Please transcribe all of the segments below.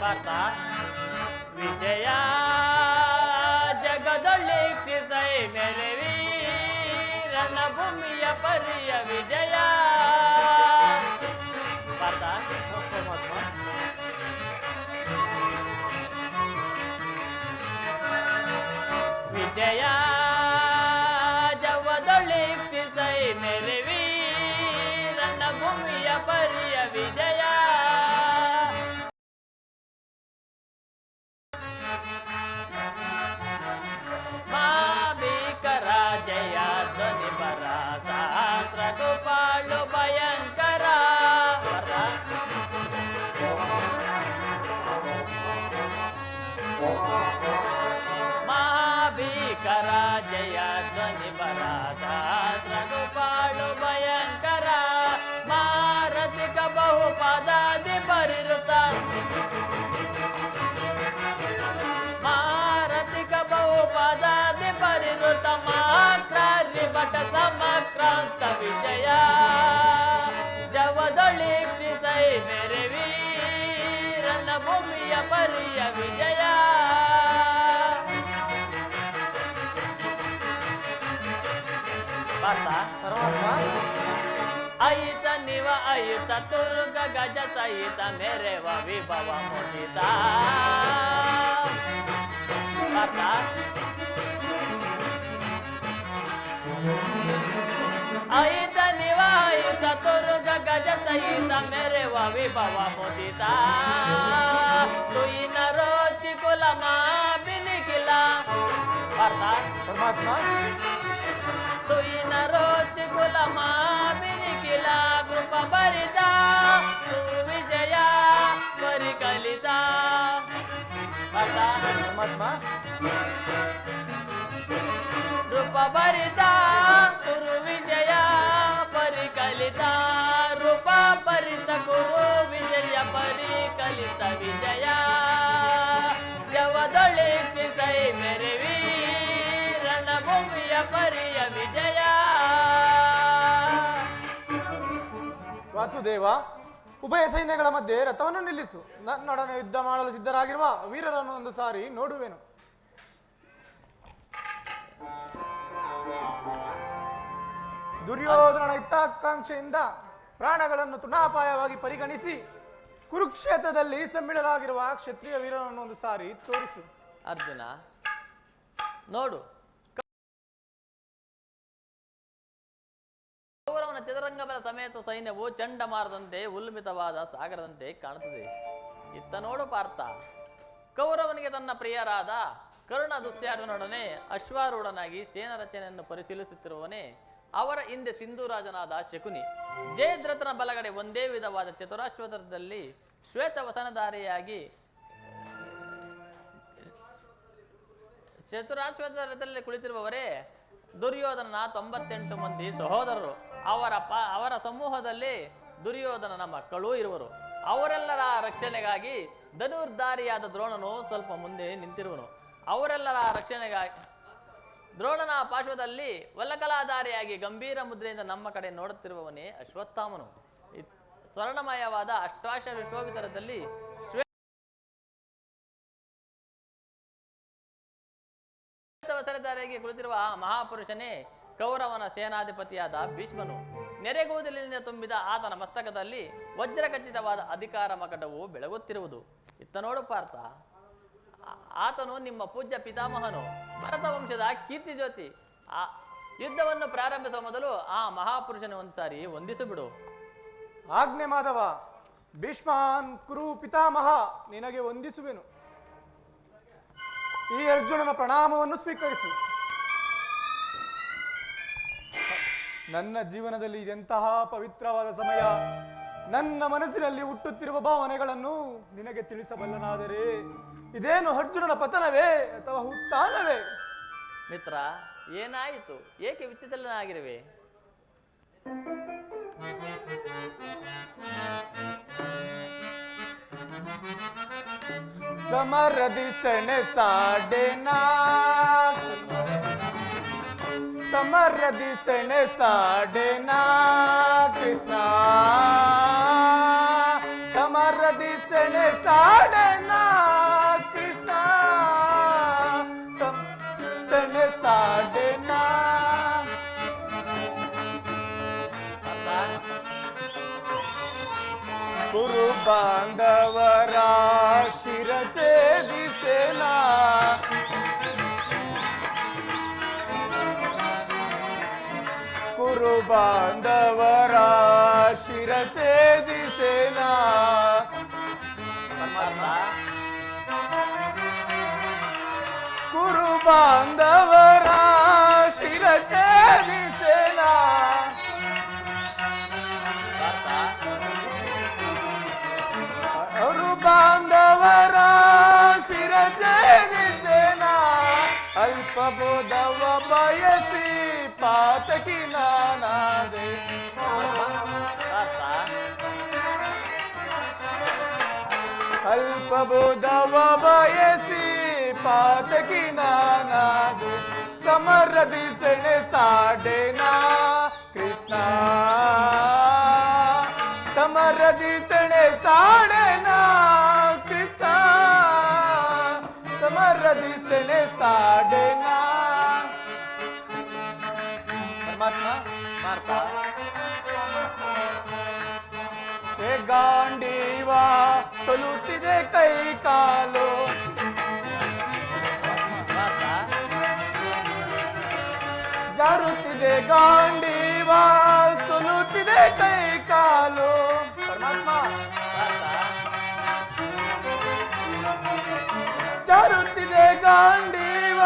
ಪಾರ್ಥ ವಿಜಯ ಜಗದೊಳ್ಳಿಸೈ ಮೆರವಿ ರಣಭೂಮಿಯ ಪರಿಯ ವಿಜಯ ಪಾರ್ಥ ವಿಜಯ ಜಗದೊಳ್ಳಿಸೈ ಮೆರವಿ ರಣಭೂಮಿಯ ಪರಿಯ ವಿಜಯ ಜಯ ಧ್ವನಿ ಬರ ಸಹಸ್ರ ಗೋಪಾಳು ಭಯಂಕರ ಮಹಾಭೀಕರ ಜಯ ಧ್ವನಿ ಬರ ಸಹಸ್ರ ಗೋಪಾಳು ಭಯಂಕರ ಮಾರತಿಕ ಬಹುಪದಾದಿ ಪರಿರುತ ಮಾರತಿಕ ಬಹುಪದಾದಿ ಪರಿರುತ ಬಟ ಸಮಕ್ರಾಂತ ವಿಜಯ ಜವದೊಳಿಸೈ ಮೆರವಿ ರಣಭೂಮಿಯ ಪರಿಯ ವಿಜಯ ಅಯಿತ ನಿವ ಅಯಿತ ತುರ್ಗ ಗಜ ಸಹಿತ ಮೆರೆವ ವಿಭವ ಮುದಿತ ಅಯಿತ ನಿವ ಅಯಿತ ತುರ್ಗ ಗಜ ಸಹಿತ ಮೆರೆವ ವಿಭವ ಮುದಿತ ತುಯಿನ ರೋಚಿ ಕುಲ ಬಿನಿಕಿಲ ಪರಮಾತ್ಮ ತುಯಿನ ರೋಚಿ ಕುಲ ಬಿನಿಕಿಲ ಕೃಪ ಭರಿತ ವಿಜಯ ಪರಿಕಲಿತ ಪರಮಾತ್ಮ ರೂಪ ಭರಿತ ಕುರು ವಿಜಯ ಪರಿಕಲಿತ ರೂಪ ಭರಿತ ಕುರು ವಿಜಯ ಪರಿಕಲಿತ ವಿಜಯ ಜವದೊಳಿಸೈ ಮೆರವಿ ರಣಭೂಮಿಯ ಪರಿಯ ವಿಜಯ. ವಾಸುದೇವ, ಉಭಯ ಸೈನ್ಯಗಳ ಮಧ್ಯೆ ರಥವನ್ನು ನಿಲ್ಲಿಸು. ನನ್ನೊಡನೆ ಯುದ್ಧ ಮಾಡಲು ಸಿದ್ಧರಾಗಿರುವ ವೀರರನ್ನು ಒಂದು ಸಾರಿ ನೋಡುವೆನು. ದುರ್ಯೋಧನನ ಹಿತಾಕಾಂಕ್ಷೆಯಿಂದ ಪ್ರಾಣಗಳನ್ನು ತೃಣಾಪಾಯವಾಗಿ ಪರಿಗಣಿಸಿ ಕುರುಕ್ಷೇತ್ರದಲ್ಲಿ ಸಮ್ಮಿಳರಾಗಿರುವ ಕ್ಷತ್ರಿಯ ವೀರನನ್ನು ಒಂದು ಸಾರಿ ತೋರಿಸು. ಅರ್ಜುನ, ನೋಡು, ಕೌರವನ ಚದುರಂಗಬಲ ಸಮೇತ ಸೈನ್ಯವು ಚಂಡಮಾರದಂತೆ ಉಲ್ಮಿತವಾದ ಸಾಗರದಂತೆ ಕಾಣುತ್ತದೆ. ಇತ್ತ ನೋಡು ಪಾರ್ಥ, ಕೌರವನಿಗೆ ತನ್ನ ಪ್ರಿಯರಾದ ಕರ್ಣ ದುಶ್ಯಾಸನೊಡನೆ ಅಶ್ವಾರೂಢನಾಗಿ ಸೇನಾ ರಚನೆಯನ್ನು ಪರಿಶೀಲಿಸುತ್ತಿರುವವನೇ ಅವರ ಹಿಂದೆ ಸಿಂಧೂರಾಜನಾದ ಶಕುನಿ. ಜಯದ್ರಥನ ಬಲಗಡೆ ಒಂದೇ ವಿಧವಾದ ಚತುರಾಶ್ವತರದಲ್ಲಿ ಶ್ವೇತವಸನಧಾರಿಯಾಗಿ ಚತುರಾಶ್ವತರದಲ್ಲಿ ಕುಳಿತಿರುವವರೇ ದುರ್ಯೋಧನನ 98 ಮಂದಿ ಸಹೋದರರು. ಅವರ ಸಮೂಹದಲ್ಲಿ ದುರ್ಯೋಧನನ ಮಕ್ಕಳೂ ಇರುವರು. ಅವರೆಲ್ಲರ ರಕ್ಷಣೆಗಾಗಿ ಧನುರ್ಧಾರಿಯಾದ ದ್ರೋಣನು ಸ್ವಲ್ಪ ಮುಂದೆ ನಿಂತಿರುವನು. ಅವರೆಲ್ಲರ ರಕ್ಷಣೆಗಾಗಿ ದ್ರೋಣನ ಪಾರ್ಶ್ವದಲ್ಲಿ ವಲ್ಲಕಲಾಧಾರಿಯಾಗಿ ಗಂಭೀರ ಮುದ್ರೆಯಿಂದ ನಮ್ಮ ಕಡೆ ನೋಡುತ್ತಿರುವವನೇ ಅಶ್ವತ್ಥಾಮನು. ಸ್ವರ್ಣಮಯವಾದ ಅಷ್ಟಾಶ ವಿಶ್ವವಿತರದಲ್ಲಿ ಶ್ವೇತವಸನಧಾರಿಯಾಗಿ ಕುಳಿತಿರುವ ಆ ಮಹಾಪುರುಷನೇ ಕೌರವನ ಸೇನಾಧಿಪತಿಯಾದ ಭೀಷ್ಮನು. ನೆರೆಗೂದಲಿನಿಂದ ತುಂಬಿದ ಆತನ ಮಸ್ತಕದಲ್ಲಿ ವಜ್ರಖಚಿತವಾದ ಅಧಿಕಾರ ಮಕಟವು ಬೆಳಗುತ್ತಿರುವುದು. ಇತ್ತ ನೋಡು ಪಾರ್ಥ, ಆತನು ನಿಮ್ಮ ಪೂಜ್ಯ ಪಿತಾಮಹನು, ಭರತ ವಂಶದ ಕೀರ್ತಿ ಜ್ಯೋತಿ. ಆ ಯುದ್ಧವನ್ನು ಪ್ರಾರಂಭಿಸುವ ಮೊದಲು ಆ ಮಹಾಪುರುಷನ ಒಂದು ಸಾರಿ ವಂದಿಸಿಬಿಡು. ಆಜ್ಞೆ ಮಾಧವ. ಭೀಷ್ಮಾನ್ ಕುರು ಪಿತಾಮಹ, ನಿನಗೆ ವಂದಿಸುವೆನು. ಈ ಅರ್ಜುನನ ಪ್ರಣಾಮವನ್ನು ಸ್ವೀಕರಿಸು. ನನ್ನ ಜೀವನದಲ್ಲಿ ಇದೆಂತಹ ಪವಿತ್ರವಾದ ಸಮಯ. ನನ್ನ ಮನಸ್ಸಿನಲ್ಲಿ ಹುಟ್ಟುತ್ತಿರುವ ಭಾವನೆಗಳನ್ನು ನಿನಗೆ ತಿಳಿಸಬಲ್ಲನಾದರೆ ಇದೇನು ಅರ್ಜುನನ ಪತನವೇ ಅಥವಾ ಹುಟ್ಟಾನವೇ? ಮಿತ್ರ, ಏನಾಯಿತು? ಏಕೆ ವಿಚಿತ್ರನಾಗಿರುವೆ? ಸಮರದಿ ಸೆಣಸಾಡೆನಾ, ಸಮರದಿ ಸೆಣಸಾಡೆನಾ ಕೃಷ್ಣ, ಸಮರ ಸಮರದಿ ಸೆಣೆ ಸಾಡೆನ ಕೃಷ್ಣ ಸೆಣೆ ಸಾಡೆನ. ಕುರು ಬಾಂಧವರ ಶಿರಛೇದಿಸೇನ. ಕುರು ಬಾಂಧವರ ಶಿರಛೇದಿಸೇನ. ಕುರು ಬಾಂಧವರ ಶಿರಛೇದಿಸೇನ. ಕುರು ಬಾಂಧವರ ಶಿರಛೇದಿಸೇನ. ಅಲ್ಪಬೋಧವ ಬಯಸಿ ಪಾತಕಿ ನಾನಾದೆ. ಅಲ್ಪಬೋಧವ ಬಯಸಿ ಪಾತಕಿ ನಾನಾದೆ. ಸಮರದಿ ಸೆಣೆ ಸಾಡೆನ ಕೃಷ್ಣ ಸಮರದಿ ಸೆಣೆ ಸಾಡೆನ ಕೃಷ್ಣ ಸಮರದಿ ಸೆಣೆ ಸಾಡೆನ. ಗಾಂಡೀವ ಸೊಲುತ್ತಿದೆ ಕೈ ಕಾಲು. ಜಾರುತ್ತಿದೆ ಗಾಂಡೀವ ಸೊಲುತ್ತಿದೆ ಕೈ ಕಾಲು. ಪರಮಾತ್ಮ ಜಾರುತ್ತಿದೆ ಗಾಂಡೀವ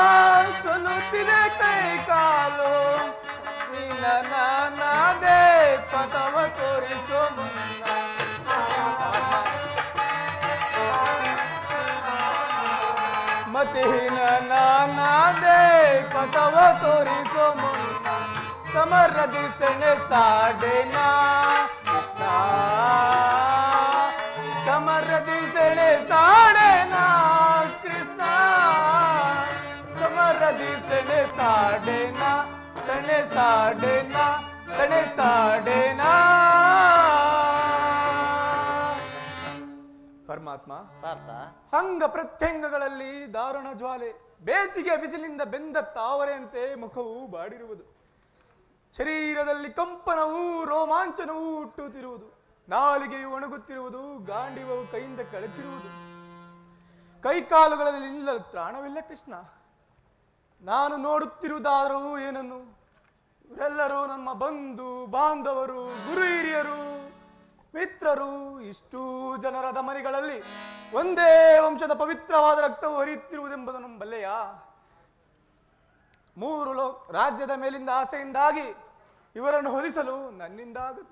ಸೊಲುತ್ತಿದೆ ಕೈ ಕಾಲು. ನಾನಾದೆ ಪಥವ ತೋರಿಸೋ ಮುನ್ನ. ಮತಿಹೀನ ನಾನಾದೆ ಪಥವ ತೋರಿಸೋ ಮುನ್ನ. ಸಮರದಿ ಸೆಣೆ ಸಾಡೆನ ಕೃಷ್ಣ ಸಮರದಿ ಸೆಣೆ ಸಾಡೆನ ಕೃಷ್ಣ ಸಮರದಿ ಸೆಣೆ ಸಾಡೆನ ಸೆಣೆ ಸಾಡೆನ ಸೆಣೆ ಸಾಡೆನ. ಪರಮಾತ್ಮ ಅಂಗ ಪ್ರತ್ಯಂಗಗಳಲ್ಲಿ ದಾರುಣ ಜ್ವಾಲೆ. ಬೇಸಿಗೆ ಬಿಸಿಲಿನಿಂದ ಬೆಂದ ತಾವರೆಯಂತೆ ಮುಖವು ಬಾಡಿರುವುದು. ಶರೀರದಲ್ಲಿ ಕಂಪನವೂ ರೋಮಾಂಚನವೂ ಹುಟ್ಟುತ್ತಿರುವುದು. ನಾಲಿಗೆಯು ಒಣಗುತ್ತಿರುವುದು. ಗಾಂಡಿವವು ಕೈಯಿಂದ ಕಳಚಿರುವುದು. ಕೈಕಾಲುಗಳಲ್ಲಿ ನಿಲ್ಲಲು ತ್ರಾಣವಿಲ್ಲ ಕೃಷ್ಣ. ನಾನು ನೋಡುತ್ತಿರುವುದಾದರೂ ಏನನ್ನು? ಇವರೆಲ್ಲರೂ ನಮ್ಮ ಬಂಧು ಬಾಂಧವರು, ಗುರು ಹಿರಿಯರು, ಮಿತ್ರರು. ಇಷ್ಟೂ ಜನರ ಧಮನಿಗಳಲ್ಲಿ ಒಂದೇ ವಂಶದ ಪವಿತ್ರವಾದ ರಕ್ತವು ಹರಿಯುತ್ತಿರುವುದೆಂಬುದನ್ನು ಬಲ್ಲೆಯ? ಮೂರು ರಾಜ್ಯದ ಮೇಲಿಂದ ಆಸೆಯಿಂದಾಗಿ ಇವರನ್ನು ಹೊಲಿಸಲು ನನ್ನಿಂದಾಗದು.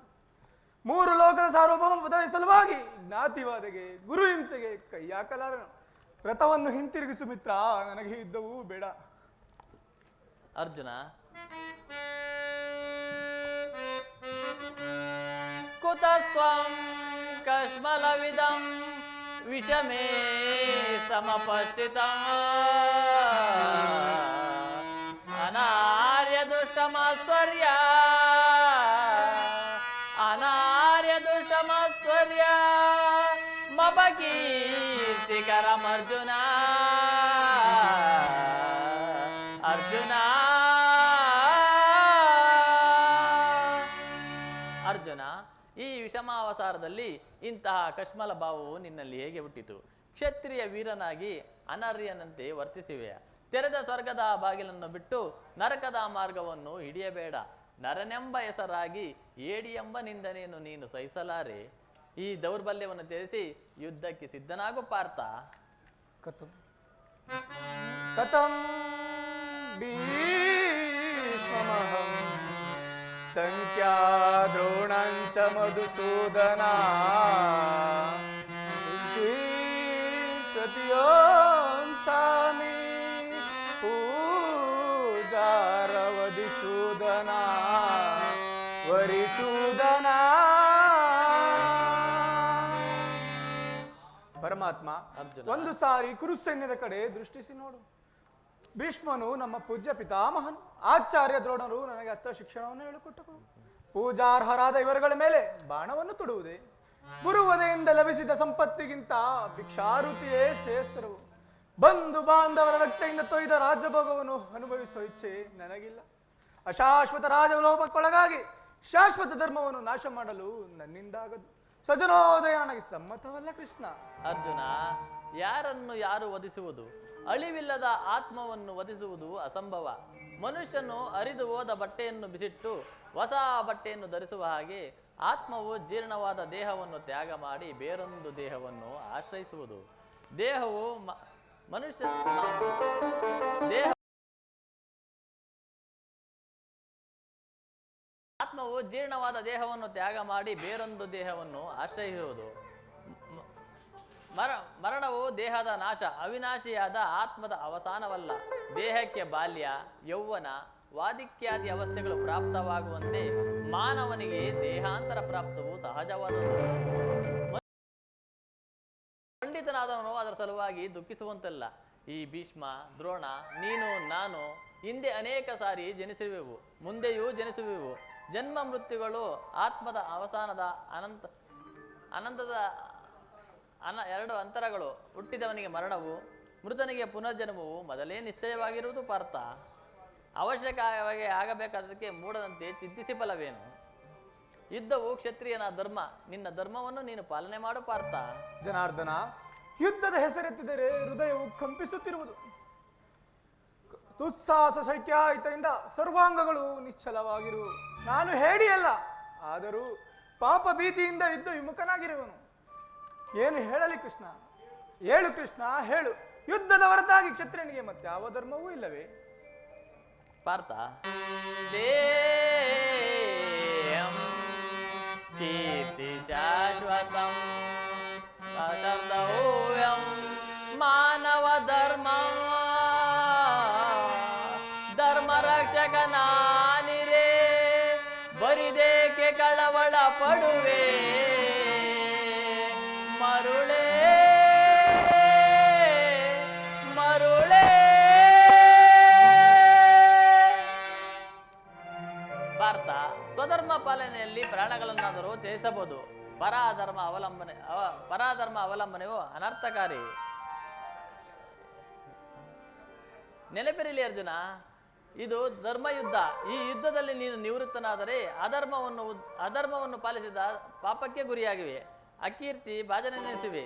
ಮೂರು ಲೋಕದ ಸಾರ್ವಭೌಮ ಪದವಿ ಸಲುವಾಗಿ ಜ್ಞಾತಿವಾದೆಗೆ ಗುರು ಹಿಂಸೆಗೆ ಕೈ ಹಾಕಲಾರನು. ವ್ರತವನ್ನು ಹಿಂತಿರುಗಿಸು ಮಿತ್ರ, ನನಗೆ ಯುದ್ಧವೂ ಬೇಡ. ಅರ್ಜುನ, ಕುತ ಸ್ವಂ ಕಶ್ಮಲವಿದಂ ವಿಷಮೇ ಸಮಪಸ್ಥಿತಂ ಅನಾರ್ಯ ದುಷ್ಟಮಸ್ವರ್ಯ ಅನಾರ್ಯ ದುಷ್ಟಮಸ್ವರ್ಯ ಮಪಕೀರ್ತಿಕರಂ ಅರ್ಜುನ ಅರ್ಜುನ ಅರ್ಜುನ, ಈ ವಿಷಮಾವಸಾರದಲ್ಲಿ ಇಂತಹ ಕಶ್ಮಲ ಭಾವವು ನಿನ್ನಲ್ಲಿ ಹೇಗೆ ಹುಟ್ಟಿತು? ಕ್ಷತ್ರಿಯ ವೀರನಾಗಿ ಅನರ್ಯನಂತೆ ವರ್ತಿಸಿವೆಯ. ತೆರೆದ ಸ್ವರ್ಗದ ಬಾಗಿಲನ್ನು ಬಿಟ್ಟು ನರಕದ ಮಾರ್ಗವನ್ನು ಹಿಡಿಯಬೇಡ. ನರನೆಂಬ ಹೆಸರಾಗಿ ಏಡಿ ಎಂಬ ನಿಂದನೆಯನ್ನು ನೀನು ಸಹಿಸಲಾರೆ. ಈ ದೌರ್ಬಲ್ಯವನ್ನು ತ್ಯಜಿಸಿ ಯುದ್ಧಕ್ಕೆ ಸಿದ್ಧನಾಗು ಪಾರ್ಥ. ಕಥಂ ಕಥಂ ಭೀಷ್ಮಮಹಂ ಸಂಖ್ಯಾ ದ್ರೋಣಂಚ ಮಧುಸೂದನ ಪ್ರತಿಯೋಂಸಾಮಿ ಪೂಜಾರವಧಿಸೂದನ ವರಿಸೂದನ. ಪರಮಾತ್ಮ, ಒಂದು ಸಾರಿ ಕುರುಸೈನ್ಯದ ಕಡೆ ದೃಷ್ಟಿಸಿ ನೋಡು. ಭೀಷ್ಮನು ನಮ್ಮ ಪೂಜ್ಯ ಪಿತಾಮಹನು. ಆಚಾರ್ಯ ದ್ರೋಣರು ನನಗೆ ಅಸ್ತ್ರ ಶಿಕ್ಷಣವನ್ನು ಹೇಳಿಕೊಟ್ಟರು. ಪೂಜಾರ್ಹರಾದ ಇವರುಗಳ ಮೇಲೆ ಬಾಣವನ್ನು ತೊಡುವುದೇ? ಗುರುವದೆಯಿಂದ ಲಭಿಸಿದ ಸಂಪತ್ತಿಗಿಂತ ಭಿಕ್ಷಾರುತಿಯೇ ಶ್ರೇಷ್ಠರವು. ಬಂಧು ಬಾಂಧವರ ರಕ್ತೆಯಿಂದ ತೊಯ್ದ ರಾಜ್ಯಭೋಗವನ್ನು ಅನುಭವಿಸುವ ಇಚ್ಛೆ ನನಗಿಲ್ಲ. ಅಶಾಶ್ವತ ರಾಜಲೋಪಕ್ಕೊಳಗಾಗಿ ಶಾಶ್ವತ ಧರ್ಮವನ್ನು ನಾಶ ಮಾಡಲು ನನ್ನಿಂದಾಗದು. ಸಜನೋದಯ ನನಗೆ ಸಮ್ಮತವಲ್ಲ ಕೃಷ್ಣ. ಅರ್ಜುನ, ಯಾರನ್ನು ಯಾರು ವಧಿಸುವುದು? ಅಳಿವಿಲ್ಲದ ಆತ್ಮವನ್ನು ವಧಿಸುವುದು ಅಸಂಭವ. ಮನುಷ್ಯನು ಹರಿದು ಹೋದ ಬಟ್ಟೆಯನ್ನು ಬಿಸಿಟ್ಟು ಹೊಸ ಬಟ್ಟೆಯನ್ನು ಧರಿಸುವ ಹಾಗೆ ಆತ್ಮವು ಜೀರ್ಣವಾದ ದೇಹವನ್ನು ತ್ಯಾಗ ಮಾಡಿ ಬೇರೊಂದು ದೇಹವನ್ನು ಆಶ್ರಯಿಸುವುದು. ದೇಹವು ಮನುಷ್ಯ ದೇಹ ಆತ್ಮವು ಜೀರ್ಣವಾದ ದೇಹವನ್ನು ತ್ಯಾಗ ಮಾಡಿ ಬೇರೊಂದು ದೇಹವನ್ನು ಆಶ್ರಯಿಸುವುದು. ಮರಣವು ದೇಹದ ನಾಶ, ಅವಿನಾಶಿಯಾದ ಆತ್ಮದ ಅವಸಾನವಲ್ಲ. ದೇಹಕ್ಕೆ ಬಾಲ್ಯ, ಯೌವನ, ವಾದಿಕ್ಯಾದಿ ಅವಸ್ಥೆಗಳು ಪ್ರಾಪ್ತವಾಗುವಂತೆ ಮಾನವನಿಗೆ ದೇಹಾಂತರ ಪ್ರಾಪ್ತವು ಸಹಜವಾದದ್ದು. ಪಂಡಿತನಾದವನು ಅದರ ಸಲುವಾಗಿ ದುಃಖಿಸುವಂತಲ್ಲ. ಈ ಭೀಷ್ಮ, ದ್ರೋಣ, ನೀನು, ನಾನು ಹಿಂದೆ ಅನೇಕ ಸಾರಿ ಜನಿಸಿರುವೆವು, ಮುಂದೆಯೂ ಜನಿಸುವೆವು. ಜನ್ಮ ಮೃತ್ಯುಗಳು ಆತ್ಮದ ಅವಸಾನದ ಅನಂತದ ಎರಡು ಅಂತರಗಳು. ಹುಟ್ಟಿದವನಿಗೆ ಮರಣವು, ಮೃತನಿಗೆ ಪುನರ್ಜನ್ಮವು ಮೊದಲೇ ನಿಶ್ಚಯವಾಗಿರುವುದು ಪಾರ್ಥ. ಅವಶ್ಯಕವಾಗಿ ಆಗಬೇಕಾದಕ್ಕೆ ಮೂಡದಂತೆ ಚಿಂತಿಸಿ ಫಲವೇನು? ಯುದ್ಧವು ಕ್ಷತ್ರಿಯನ ಧರ್ಮ. ನಿನ್ನ ಧರ್ಮವನ್ನು ನೀನು ಪಾಲನೆ ಮಾಡು ಪಾರ್ಥ. ಜನಾರ್ದನ, ಯುದ್ಧದ ಹೆಸರೆತ್ತಿದರೆ ಹೃದಯವು ಕಂಪಿಸುತ್ತಿರುವುದು. ದುಸ್ಸಾಹಸ ಶೈಕ್ಯಾಯಿತದಿಂದ ಸರ್ವಾಂಗಗಳು ನಿಶ್ಚಲವಾಗಿರುವು. ನಾನು ಹೇಡಿಯಲ್ಲ, ಆದರೂ ಪಾಪ ಭೀತಿಯಿಂದ ಯುದ್ಧ ವಿಮುಖನಾಗಿರುವನು. ಏನು ಹೇಳಲಿ ಕೃಷ್ಣ? ಹೇಳು ಕೃಷ್ಣ, ಹೇಳು. ಯುದ್ಧದ ಹೊರತಾಗಿ ಕ್ಷತ್ರಿಯನಿಗೆ ಮತ್ಯಾವ ಧರ್ಮವೂ ಇಲ್ಲವೇ? ಪಾರ್ಥ, ದೇಹಂ ಕೀರ್ತಿ ಶಾಶ್ವತಂ ಕರ್ತವ್ಯಂ ಮಾನವ ಧರ್ಮ ಧರ್ಮ ರಕ್ಷಕ ನಾನಿರೇ ಬರಿದೇಕೆ ಕಳವಳ ಪಡುವೆ ಮರುಳೇ ಮರುಳೇ. ಭಾರತ ಸ್ವಧರ್ಮ ಪಾಲನೆಯಲ್ಲಿ ಪ್ರಾಣಗಳನ್ನಾದರೂ ತ್ಯಜಿಸಬಹುದು. ಪರಾಧರ್ಮ ಅವಲಂಬನೆಯು ಅನರ್ಥಕಾರಿ. ನೆನಪಿರಲಿ ಅರ್ಜುನ, ಇದು ಧರ್ಮಯುದ್ಧ. ಈ ಯುದ್ಧದಲ್ಲಿ ನೀನು ನಿವೃತ್ತನಾದರೆ ಅಧರ್ಮವನ್ನು ಪಾಲಿಸಿದ ಪಾಪಕ್ಕೆ ಗುರಿಯಾಗಿವೆ. ಅಕೀರ್ತಿ ಭಾಜನೆನಿಸಿವೆ.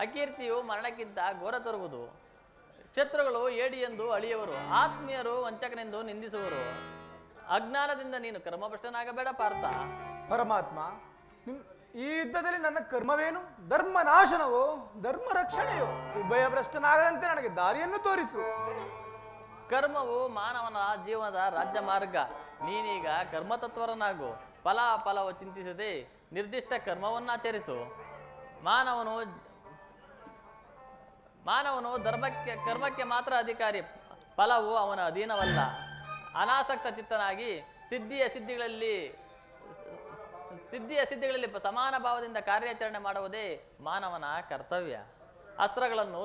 ಅಕೀರ್ತಿಯು ಮರಣಕ್ಕಿಂತ ಘೋರ ತರುವುದು. ಶತ್ರುಗಳು ಏಡಿ ಎಂದು ಅಳಿಯುವರು, ಆತ್ಮೀಯರು ವಂಚಕನೆಂದು ನಿಂದಿಸುವರು. ಅಜ್ಞಾನದಿಂದ ನೀನು ಕರ್ಮಭ್ರಷ್ಟನಾಗಬೇಡ ಪಾರ್ಥ. ಪರಮಾತ್ಮ, ಈ ಯುದ್ಧದಲ್ಲಿ ನನ್ನ ಕರ್ಮವೇನು? ಧರ್ಮ ನಾಶನವೋ ಧರ್ಮ ರಕ್ಷಣೆಯೋ? ಉಭಯ ಭ್ರಷ್ಟನಾಗದಂತೆ ನನಗೆ ದಾರಿಯನ್ನು ತೋರಿಸು. ಕರ್ಮವು ಮಾನವನ ಜೀವನದ ರಾಜ್ಯ ಮಾರ್ಗ. ನೀನೀಗ ಕರ್ಮತತ್ವರನಾಗು. ಫಲವು ಚಿಂತಿಸದೆ ನಿರ್ದಿಷ್ಟ ಕರ್ಮವನ್ನಾಚರಿಸು. ಮಾನವನು ಕರ್ಮಕ್ಕೆ ಮಾತ್ರ ಅಧಿಕಾರಿ. ಫಲವು ಅವನ ಅಧೀನವಲ್ಲ. ಅನಾಸಕ್ತ ಚಿತ್ತನಾಗಿ ಸಿದ್ಧಿಯ ಸಿದ್ಧಿಗಳಲ್ಲಿ ಸಮಾನ ಭಾವದಿಂದ ಕಾರ್ಯಾಚರಣೆ ಮಾಡುವುದೇ ಮಾನವನ ಕರ್ತವ್ಯ. ಅಸ್ತ್ರಗಳನ್ನು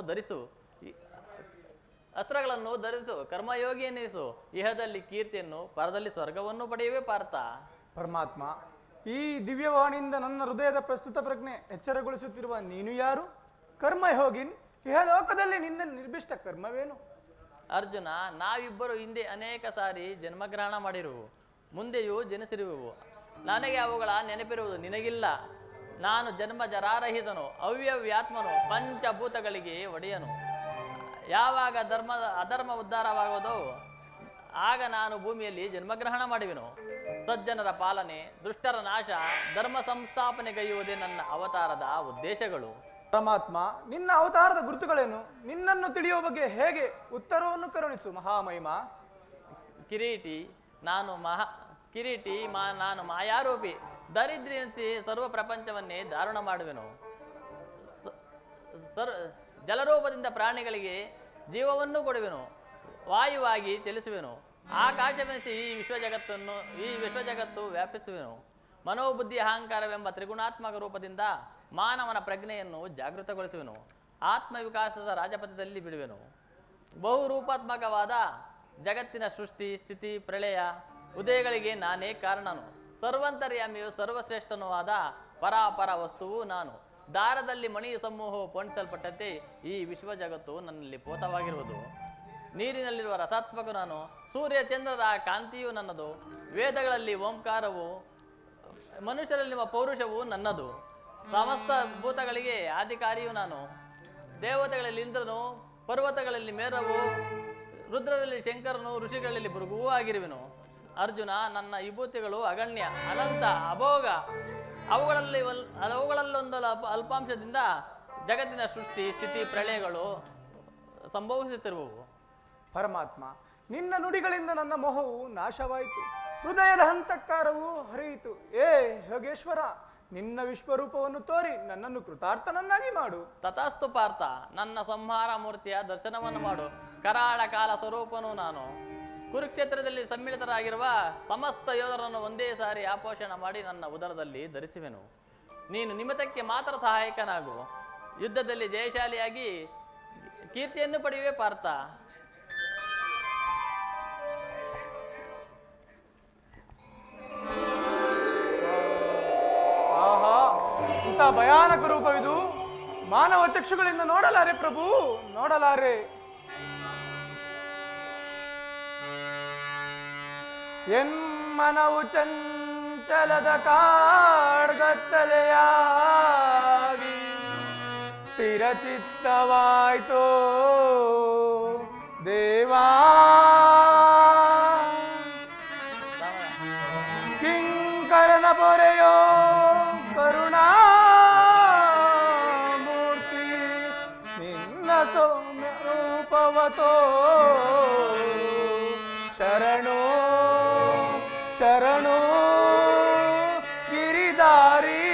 ಧರಿಸು, ಕರ್ಮಯೋಗಿ ಎನ್ನಿಸು. ಇಹದಲ್ಲಿ ಕೀರ್ತಿಯನ್ನು, ಪರದಲ್ಲಿ ಸ್ವರ್ಗವನ್ನು ಪಡೆಯುವೆ ಪಾರ್ಥ. ಪರಮಾತ್ಮ, ಈ ದಿವ್ಯವಾಣಿಯಿಂದ ನನ್ನ ಹೃದಯದ ಪ್ರಸ್ತುತ ಪ್ರಜ್ಞೆ ಎಚ್ಚರಗೊಳಿಸುತ್ತಿರುವ ನೀನು ಯಾರು? ಕರ್ಮಯೋಗಿನ್, ಇಹಲೋಕದಲ್ಲಿ ನಿನ್ನ ನಿರ್ದಿಷ್ಟ ಕರ್ಮವೇನು? ಅರ್ಜುನ, ನಾವಿಬ್ಬರು ಹಿಂದೆ ಅನೇಕ ಸಾರಿ ಜನ್ಮಗ್ರಹಣ ಮಾಡಿರುವು, ಮುಂದೆಯೂ ಜನಿಸಿರುವೆವು. ನನಗೆ ಅವುಗಳ ನೆನಪಿರುವುದು, ನಿನಗಿಲ್ಲ. ನಾನು ಜನ್ಮ ಜರಾರಹಿತನು, ಅವ್ಯವ್ಯಾತ್ಮನು, ಪಂಚಭೂತಗಳಿಗೆ ಒಡೆಯನು. ಯಾವಾಗ ಅಧರ್ಮ ಉದ್ಧಾರವಾಗುವುದೋ ಆಗ ನಾನು ಭೂಮಿಯಲ್ಲಿ ಜನ್ಮಗ್ರಹಣ ಮಾಡುವೆನು. ಸಜ್ಜನರ ಪಾಲನೆ, ದುಷ್ಟರ ನಾಶ, ಧರ್ಮ ಸಂಸ್ಥಾಪನೆಗೈಯುವುದೇ ನನ್ನ ಅವತಾರದ ಉದ್ದೇಶಗಳು. ಪರಮಾತ್ಮ, ನಿನ್ನ ಅವತಾರದ ಗುರುತುಗಳೇನು? ನಿನ್ನನ್ನು ತಿಳಿಯುವ ಬಗ್ಗೆ ಹೇಗೆ ಉತ್ತರವನ್ನು ಕರುಣಿಸು ಮಹಾಮಹಿಮ. ಕಿರೀಟಿ ನಾನು ಮಾಯಾರೂಪಿ. ದರಿದ್ರಿಸಿ ಸರ್ವ ಪ್ರಪಂಚವನ್ನೇ ದಾರುಣ ಮಾಡುವೆನು. ಜಲರೂಪದಿಂದ ಪ್ರಾಣಿಗಳಿಗೆ ಜೀವವನ್ನು ಕೊಡುವೆನು. ವಾಯುವಾಗಿ ಚಲಿಸುವೆನು. ಆಕಾಶವೆನಿಸಿ ಈ ವಿಶ್ವಜಗತ್ತು ವ್ಯಾಪಿಸುವೆನು. ಮನೋಬುದ್ಧಿ ಅಹಂಕಾರವೆಂಬ ತ್ರಿಗುಣಾತ್ಮಕ ರೂಪದಿಂದ ಮಾನವನ ಪ್ರಜ್ಞೆಯನ್ನು ಜಾಗೃತಗೊಳಿಸುವೆನು. ಆತ್ಮವಿಕಾಸದ ರಾಜಪಥದಲ್ಲಿ ಬಿಡುವೆನು. ಬಹುರೂಪಾತ್ಮಕವಾದ ಜಗತ್ತಿನ ಸೃಷ್ಟಿ, ಸ್ಥಿತಿ, ಪ್ರಳಯ, ಉದಯಗಳಿಗೆ ನಾನೇ ಕಾರಣನು. ಸರ್ವಂತರ್ಯಾಮಿಯು ಸರ್ವಶ್ರೇಷ್ಠನೂ ಆದ ಪರಾಪರ ವಸ್ತುವು ನಾನು. ದಾರದಲ್ಲಿ ಮಣಿ ಸಮೂಹವು ಪೋಣಿಸಲ್ಪಟ್ಟಂತೆ ಈ ವಿಶ್ವ ಜಗತ್ತು ನನ್ನಲ್ಲಿ ಪೋತವಾಗಿರುವುದು. ನೀರಿನಲ್ಲಿರುವ ರಸಾತ್ಮಕ ನಾನು, ಸೂರ್ಯ ಚಂದ್ರರ ಕಾಂತಿಯು ನನ್ನದು, ವೇದಗಳಲ್ಲಿ ಓಂಕಾರವು, ಮನುಷ್ಯರಲ್ಲಿರುವ ಪೌರುಷವು ನನ್ನದು, ಸಮಸ್ತ ಭೂತಗಳಿಗೆ ಅಧಿಕಾರಿಯು ನಾನು. ದೇವತೆಗಳಲ್ಲಿ ಇಂದ್ರನು, ಪರ್ವತಗಳಲ್ಲಿ ಮೇರವು, ರುದ್ರರಲ್ಲಿ ಶಂಕರನು, ಋಷಿಗಳಲ್ಲಿ ಭೃಗುವೂ ಆಗಿರುವೆನು. ಅರ್ಜುನ, ನನ್ನ ವಿಭೂತಿಗಳು ಅಗಣ್ಯ, ಅನಂತ, ಅಭೋಗ. ಅವುಗಳಲ್ಲೊಂದು ಅಲ್ಪಾಂಶದಿಂದ ಜಗತ್ತಿನ ಸೃಷ್ಟಿ, ಸ್ಥಿತಿ, ಪ್ರಳಯಗಳು ಸಂಭವಿಸುತ್ತಿರುವವು. ಪರಮಾತ್ಮ, ನಿನ್ನ ನುಡಿಗಳಿಂದ ನನ್ನ ಮೋಹವು ನಾಶವಾಯಿತು, ಹೃದಯದ ಹಂತಕಾರವು ಹರಿಯಿತು. ಯೋಗೇಶ್ವರ, ನಿನ್ನ ವಿಶ್ವರೂಪವನ್ನು ತೋರಿ ನನ್ನನ್ನು ಕೃತಾರ್ಥನನ್ನಾಗಿ ಮಾಡು. ತಥಾಸ್ತು ಪಾರ್ಥ, ನನ್ನ ಸಂಹಾರ ಮೂರ್ತಿಯ ದರ್ಶನವನ್ನು ಮಾಡು. ಕರಾಳ ಕಾಲ ಸ್ವರೂಪನು ನಾನು. ಕುರುಕ್ಷೇತ್ರದಲ್ಲಿ ಸಮ್ಮಿಳಿತರಾಗಿರುವ ಸಮಸ್ತ ಯೋಧರನ್ನು ಒಂದೇ ಸಾರಿ ಆಪೋಷಣ ಮಾಡಿ ನನ್ನ ಉದರದಲ್ಲಿ ಧರಿಸುವೆನು. ನೀನು ನಿಮಿತ್ತಕ್ಕೆ ಮಾತ್ರ ಸಹಾಯಕನಾಗು. ಯುದ್ಧದಲ್ಲಿ ಜಯಶಾಲಿಯಾಗಿ ಕೀರ್ತಿಯನ್ನು ಪಡೆಯುವೆ ಪಾರ್ಥ. ಆಹಾ, ಇಂಥ ಭಯಾನಕ ರೂಪವಿದು. ಮಾನವ ಚಕ್ಷುಗಳಿಂದ ನೋಡಲಾರೆ ಪ್ರಭು, ನೋಡಲಾರೆ. ಎನ್ಮನವು ಚಂಚಲದ ಕಾಡ್ಗತ್ತಲೆಯಾಗಿ ಸ್ಥಿರಚಿತ್ತವಾಯ್ತೋ ದೇವಾ. ಕಿಂಕರನ ಪೊರೆಯೋ ಕರುಣಾಮೂರ್ತಿ, ನಿನ್ನ ಸೌಮ್ಯ ರೂಪವತೋ ಶರಣೋ ಶರಣೋ ಗಿರಿದಾರಿ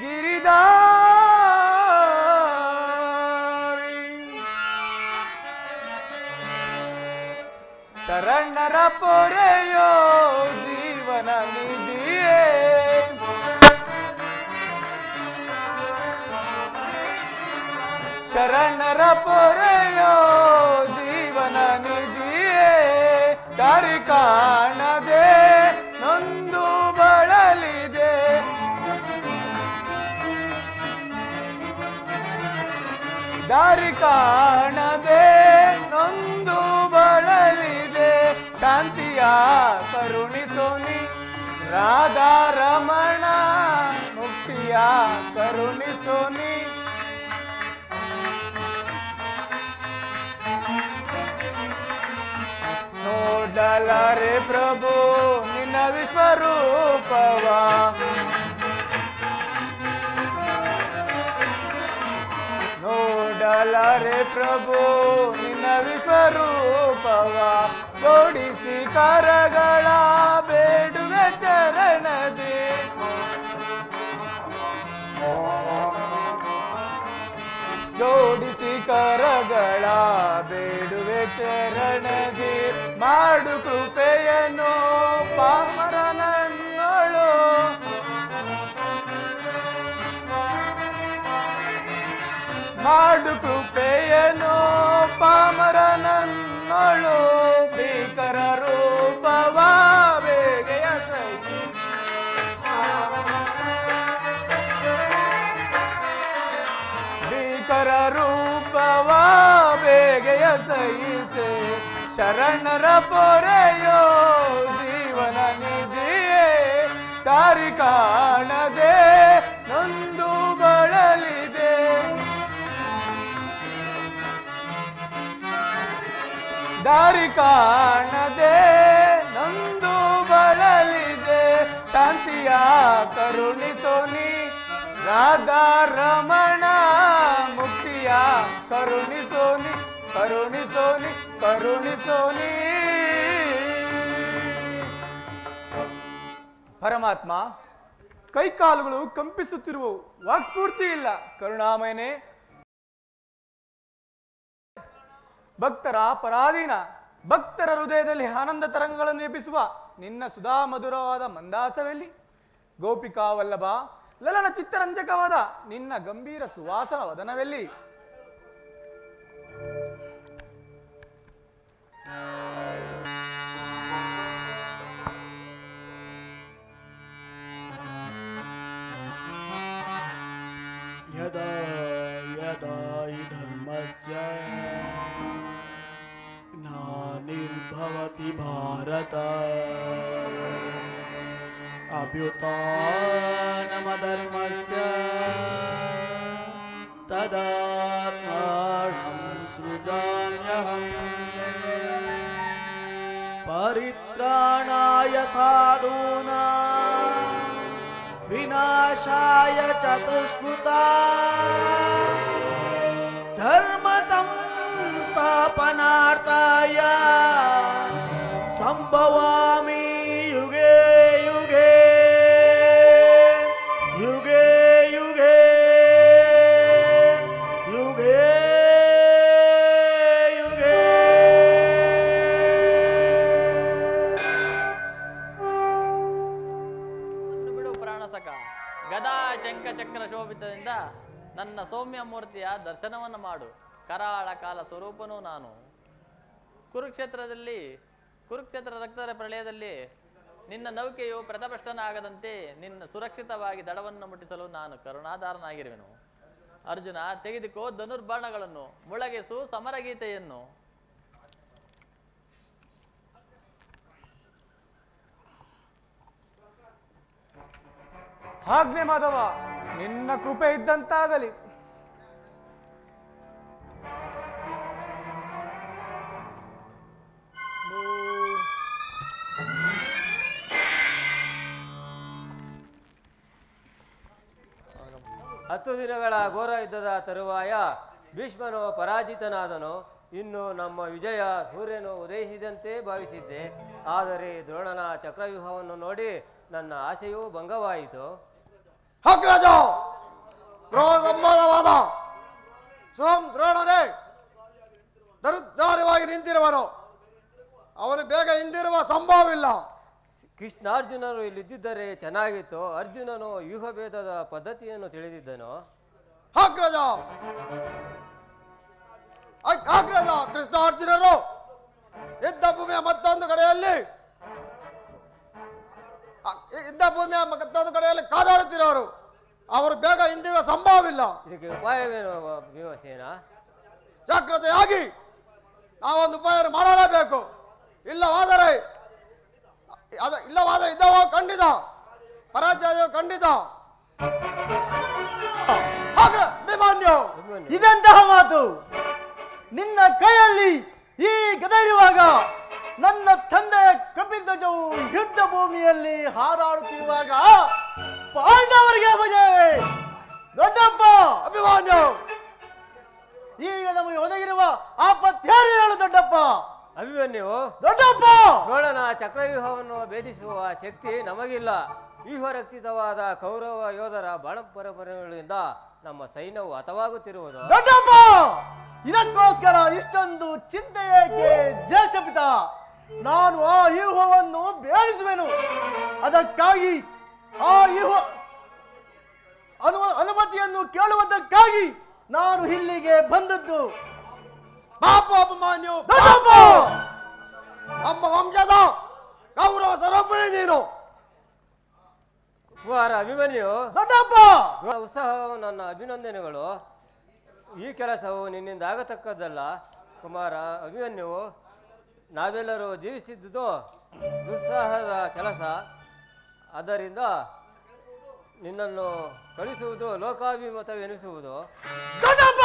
ಗಿರಿದಾರಿ. ಶರಣರ ಪೊರೆಯೋ ಜೀವನ ನಿಧಿಯೇ, ಶರಣರ ಪೊರೆಯೋ ಜೀವನ ನಿಧಿಯೇ. ದಾರಿ ಕಾಣದೆ ನೊಂದು ಬಳಲಿದೆ, ದಾರಿ ಕಾಣದೆ ನೊಂದು ಬಳಲಿದೆ. ಶಾಂತಿಯ ಕರುಣಿಸೋನಿ ರಾಧಾರಮಣ, ಮುಕ್ತಿಯ ಕರುಣಿಸೋನಿ. ನೋಡಲಾರೆ ಪ್ರಭು ನಿನ್ನ ವಿಶ್ವರೂಪವ, ನೋಡಲಾರೆ ಪ್ರಭು ನಿನ್ನ ವಿಶ್ವರೂಪವ. ಜೋಡಿಸಿ ಕರಗಳ ಬೇಡುವೆ ಚರಣದಿ, ಜೋಡಿಸಿ ಕರಗಳ ಬೇಡುವೆ ಚರಣದಿ. ಮಾಡು ಕೃಪೆಯನ್ನು ಪಾಮರನನ್ನೊಳು, ಮಾಡು ಕೃಪೆಯನ್ನು ಪಾಮರನನ್ನೊಳು. ಭೀಕರ ರೂಪವ ಬೇಗೆಯ ಸೈತಿ, ಭೀಕರ ರೂಪವ ಬೇಗೆಯ ಸಹಿಸೆ. ಶರಣರ ಪೊರೆಯೋ ಜೀವನ ನಿಧಿಯೇ, ದಾರಿ ಕಾಣದೆ ನೊಂದು ಬಳಲಿದೆ, ದಾರಿ ಕಾಣದೆ ನೊಂದು ಬಳಲಿದೆ. ಶಾಂತಿಯ ಕರುಣಿಸೋನಿ ರಾಧಾರಮಣ, ಮುಕ್ತಿಯ ಕರುಣಿಸೋನಿ ಕರುಣಿಸೋನಿ ಕರುಣಿಸೋನಿ. ಪರಮಾತ್ಮ, ಕೈಕಾಲುಗಳು ಕಂಪಿಸುತ್ತಿರುವವು, ವಾಕ್ಸ್ಫೂರ್ತಿ ಇಲ್ಲ. ಕರುಣಾಮಯನೇ, ಭಕ್ತರ ಪರಾಧೀನ, ಭಕ್ತರ ಹೃದಯದಲ್ಲಿ ಆನಂದ ತರಂಗಗಳನ್ನು ಎಬ್ಬಿಸುವ ನಿನ್ನ ಸುಧಾ ಮಧುರವಾದ ಮಂದಾಸವೆಲ್ಲಿ? ಗೋಪಿಕಾ ವಲ್ಲಭ, ಲಲನ ಚಿತ್ತರಂಜಕವಾದ ನಿನ್ನ ಗಂಭೀರ ಸುವಾಸನ ವದನವೆಲ್ಲಿ? ಭಾರತ ಅಭ್ಯುತ್ಥಾನಮಧರ್ಮಸ್ಯ ತದಾತ್ಮಾನಂ ಸೃಜಾಮ್ಯಹಂ ಪರಿತ್ರಾಣಾಯ ಸಾಧೂನಾಂ ವಿನಾಶಾಯ ಚತುಷ್ಕೃತಾಂ ಧರ್ಮ ಸಂಸ್ಥಾಪನಾರ್ಥಾಯ ಸಂಭವಾಮಿ ಯುಗೆ ಯುಗೆ ಯುಗೆ ಯುಗೆ ಯುಗೆ ಯುಗೆ. ಬಿಡು ಪ್ರಾಣಸಕ. ಗದಾ ಶಂಖ ಚಕ್ರ ಶೋಭಿತದಿಂದ ನನ್ನ ಸೌಮ್ಯ ಮೂರ್ತಿಯ ದರ್ಶನವನ್ನು ಮಾಡು. ಕರಾಳ ಕಾಲ ಸ್ವರೂಪನೂ ನಾನು. ಕುರುಕ್ಷೇತ್ರ ರಕ್ತದ ಪ್ರಳಯದಲ್ಲಿ ನಿನ್ನ ನೌಕೆಯು ಪ್ರಥಭ್ರಷ್ಟನಾಗದಂತೆ ನಿನ್ನ ಸುರಕ್ಷಿತವಾಗಿ ದಡವನ್ನು ಮುಟ್ಟಿಸಲು ನಾನು ಕರುಣಾಧಾರನಾಗಿರುವೆನು. ಅರ್ಜುನ, ತೆಗೆದುಕೋ ಧನುರ್ಬಾಣಗಳನ್ನು, ಮುಳಗಿಸು ಸಮರಗೀತೆಯನ್ನು. ಆಜ್ಞೆ ಮಾಧವ, ನಿನ್ನ ಕೃಪೆ ಇದ್ದಂತಾಗಲಿ. ಹತ್ತು ದಿನಗಳ ಘೋರ ಯುದ್ಧದ ತರುವಾಯ ಭೀಷ್ಮನು ಪರಾಜಿತನಾದನು. ಇನ್ನು ನಮ್ಮ ವಿಜಯ ಸೂರ್ಯನು ಉದಯಿಸಿದಂತೆ ಭಾವಿಸಿದ್ದೆ. ಆದರೆ ದ್ರೋಣನ ಚಕ್ರವ್ಯೂಹವನ್ನು ನೋಡಿ ನನ್ನ ಆಸೆಯೂ ಭಂಗವಾಯಿತು. ಅಗ್ರಜ, ಸಂವಾದವಾದ ಸ್ವಯಂ ದ್ರೋಣರೇ ದರುದ್ಧಾರವಾಗಿ ನಿಂತಿರುವನು. ಅವನು ಬೇಗ ಹಿಂದಿರುವ ಸಂಭವವಿಲ್ಲ. ಕೃಷ್ಣಾರ್ಜುನರು ಇಲ್ಲಿದ್ದರೆ ಚೆನ್ನಾಗಿತ್ತು. ಅರ್ಜುನನು ವ್ಯೂಹಭೇದದ ಪದ್ಧತಿಯನ್ನು ತಿಳಿದಿದ್ದನು. ಅಗ್ರಜ ಕೃಷ್ಣಾರ್ಜುನರು ಯುದ್ಧ ಭೂಮಿಯ ಮತ್ತೊಂದು ಕಡೆಯಲ್ಲಿ ಕಾದಾಡುತ್ತಿರೋರು. ಅವರು ಬೇಗ ಹಿಂದಿರುವ ಸಂಭವವಿಲ್ಲ. ಇದಕ್ಕೆ ಉಪಾಯವೇನು ಭೀಮಸೇನ? ಜಾಗೃತೆಯಾಗಿ ನಾವೊಂದು ಉಪಾಯ ಮಾಡಲೇಬೇಕು. ಇಲ್ಲವಾದರೆ ಇದ್ದವ ಖಂಡಿತ, ಪರಾಜಯ ಖಂಡಿತ. ಅಭಿಮನ್ಯು, ಇದೆಂತಹ ಮಾತು? ನಿನ್ನ ಕೈಯಲ್ಲಿ ಈ ಗದೆ ಇರುವಾಗ ನನ್ನ ತಂದೆಯ ಕಪಿಧ್ವಜವು ಯುದ್ಧ ಭೂಮಿಯಲ್ಲಿ ಹಾರಾಡುತ್ತಿರುವಾಗ ಪಾಂಡವರಿಗೆ ಅಪಜಯವೇ? ದೊಡ್ಡಪ್ಪ ಅಭಿಮನ್ಯು, ಈಗ ನಮಗೆ ಒದಗಿರುವ ಆಪತ್ಯಾರು ಹೇಳು ದೊಡ್ಡಪ್ಪ. ಅಭಿಮನ್ಯು, ದೊಡ್ಡಪ್ಪ, ದ್ರೋಣನ ಚಕ್ರವ್ಯೂಹವನ್ನು ಭೇದಿಸುವ ಶಕ್ತಿ ನಮಗಿಲ್ಲ. ವ್ಯೂಹರಕ್ಷಿತವಾದ ಕೌರವ ಯೋಧರ ಬಾಣಪರಪರೆಗಳಿಂದ ನಮ್ಮ ಸೈನ್ಯವು ಹತವಾಗುತ್ತಿರುವುದು. ದೊಡ್ಡಪ್ಪ, ಇದಕ್ಕೋಸ್ಕರ ಇಷ್ಟೊಂದು ಚಿಂತೆ ಏಕೆ ಜ್ಯೇಷ್ಠ ಪಿತ? ನಾನು ಆ ವ್ಯೂಹವನ್ನು ಭೇದಿಸುವೆನು. ಅದಕ್ಕಾಗಿ ಆ ವ್ಯೂಹ ಅನುಮತಿಯನ್ನು ಕೇಳುವುದಕ್ಕಾಗಿ ನಾನು ಇಲ್ಲಿಗೆ ಬಂದದ್ದು. ಪಾಪ ಅಭಿಮನ್ಯು, ದೊಡ್ಡಪ್ಪ, ನಮ್ಮ ವಂಶದ ಕೌರವ ಸ್ವರೂಪಿಣಿ ನೀನು. ಕುಮಾರ ಅಭಿಮನ್ಯು, ದೊಡ್ಡಪ್ಪ, ಉತ್ಸಾಹವು ನನ್ನ ಅಭಿನಂದನೆಗಳು. ಈ ಕೆಲಸವು ನಿನ್ನಿಂದ ಆಗತಕ್ಕದ್ದಲ್ಲ. ಕುಮಾರ ಅಭಿಮನ್ಯು, ನಾವೆಲ್ಲರೂ ಜೀವಿಸಿದ್ದುದು ದುಸ್ಸಾಹದ ಕೆಲಸ. ಆದ್ದರಿಂದ ನಿನ್ನನ್ನು ಕಳಿಸುವುದು ಲೋಕಾಭಿಮತವೆನಿಸುವುದು. ದೊಡ್ಡಪ್ಪ,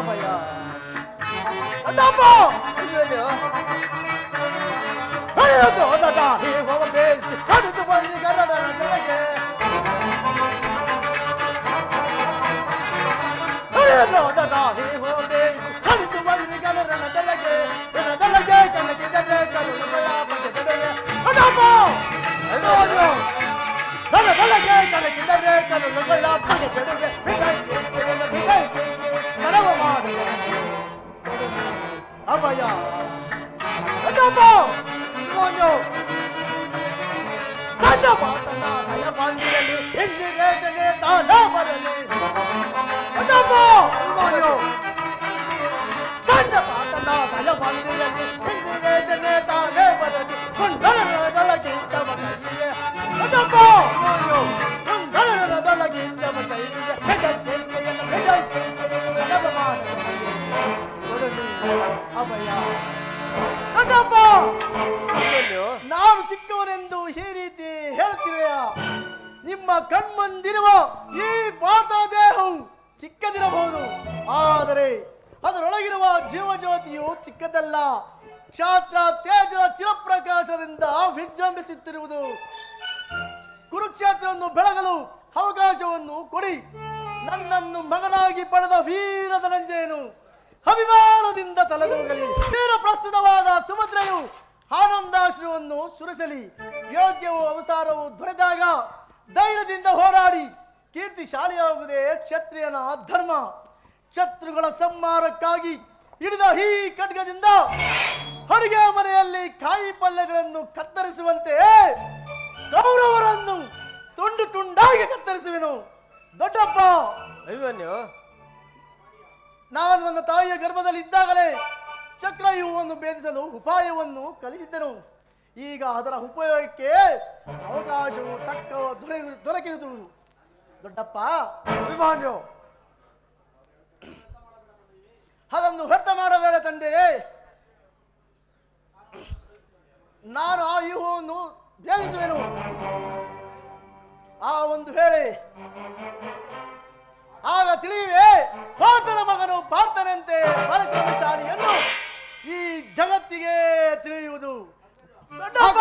ಅಭಯ ನನ್ನ ಪಾಠದಲ್ಲಿ ತಾನ ಬರಲಿ ಕಣ್ಮಂದಿರುವ ಈ ಪಾರ್ಥನ ದೇಹವು ಚಿಕ್ಕದಿರಬಹುದು, ಆದರೆ ಅದರೊಳಗಿರುವ ಜೀವಜ್ಯೋತಿಯು ಚಿಕ್ಕದಲ್ಲ. ಕ್ಷಾತ್ರ ತೇಜದ ಚಿರಪ್ರಕಾಶದಿಂದ ವಿಜೃಂಭಿಸುತ್ತಿರುವುದು. ಕುರುಕ್ಷೇತ್ರವನ್ನು ಬೆಳಗಲು ಅವಕಾಶವನ್ನು ಕೊಡಿ. ನನ್ನನ್ನು ಮಗನಾಗಿ ಪಡೆದ ವೀರ ಧನಂಜಯನು ಅಭಿಮಾನದಿಂದ ತಲೆದೂಗಲಿ. ವೀರ ಪ್ರಸ್ತುತವಾದ ಸುಭದ್ರೆಯು ಆನಂದಾಶ್ರವನ್ನು ಸುರಿಸಲಿ. ಯೋಗ್ಯವು ಅವಸಾರವು ದೊರೆತಾಗ ಧೈರ್ಯದಿಂದ ಹೋರಾಡಿ ಕೀರ್ತಿಶಾಲಿಯಾಗುವುದೇ ಕ್ಷತ್ರಿಯನ ಧರ್ಮ. ಶತ್ರುಗಳ ಸಂಹಾರಕ್ಕಾಗಿ ಹಿಡಿದ ಈ ಖಡ್ಗದಿಂದ ಅಡುಗೆ ಮನೆಯಲ್ಲಿ ಕಾಯಿ ಪಲ್ಯಗಳನ್ನು ಕತ್ತರಿಸುವಂತೆ ಕೌರವರನ್ನು ತುಂಡು ತುಂಡಾಗಿ ಕತ್ತರಿಸುವೆನು. ದೊಡ್ಡಪ್ಪ, ಅಭಿಮನ್ಯು, ನಾನು ನನ್ನ ತಾಯಿಯ ಗರ್ಭದಲ್ಲಿ ಇದ್ದಾಗಲೇ ಚಕ್ರವ್ಯೂಹವನ್ನು ಭೇದಿಸಲು ಉಪಾಯವನ್ನು ಕಲಿಸಿದ್ದೆನು. ಈಗ ಅದರ ಉಪಯೋಗಕ್ಕೆ ಅವಕಾಶವು ತಕ್ಕ ದೊರಕಿರುವುದು. ದೊಡ್ಡಪ್ಪ, ಅಭಿಮಾನ್ಯು, ಅದನ್ನು ವ್ಯರ್ಥ ಮಾಡಬೇಡ ತಂದೆ. ನಾನು ಆ ವ್ಯೂಹವನ್ನು ಭೇದಿಸುವೆನು. ಆ ಒಂದು ವೇಳೆ ಆಗ ತಿಳಿಯುವೆ ಪಾರ್ಥನ ಮಗನು ಪಾರ್ಥನಂತೆ ಪರಾಕ್ರಮಶಾಲಿ ಎಂದು ಈ ಜಗತ್ತಿಗೆ ತಿಳಿಯುವುದು. ದೊಡ್ಡಪ್ಪ,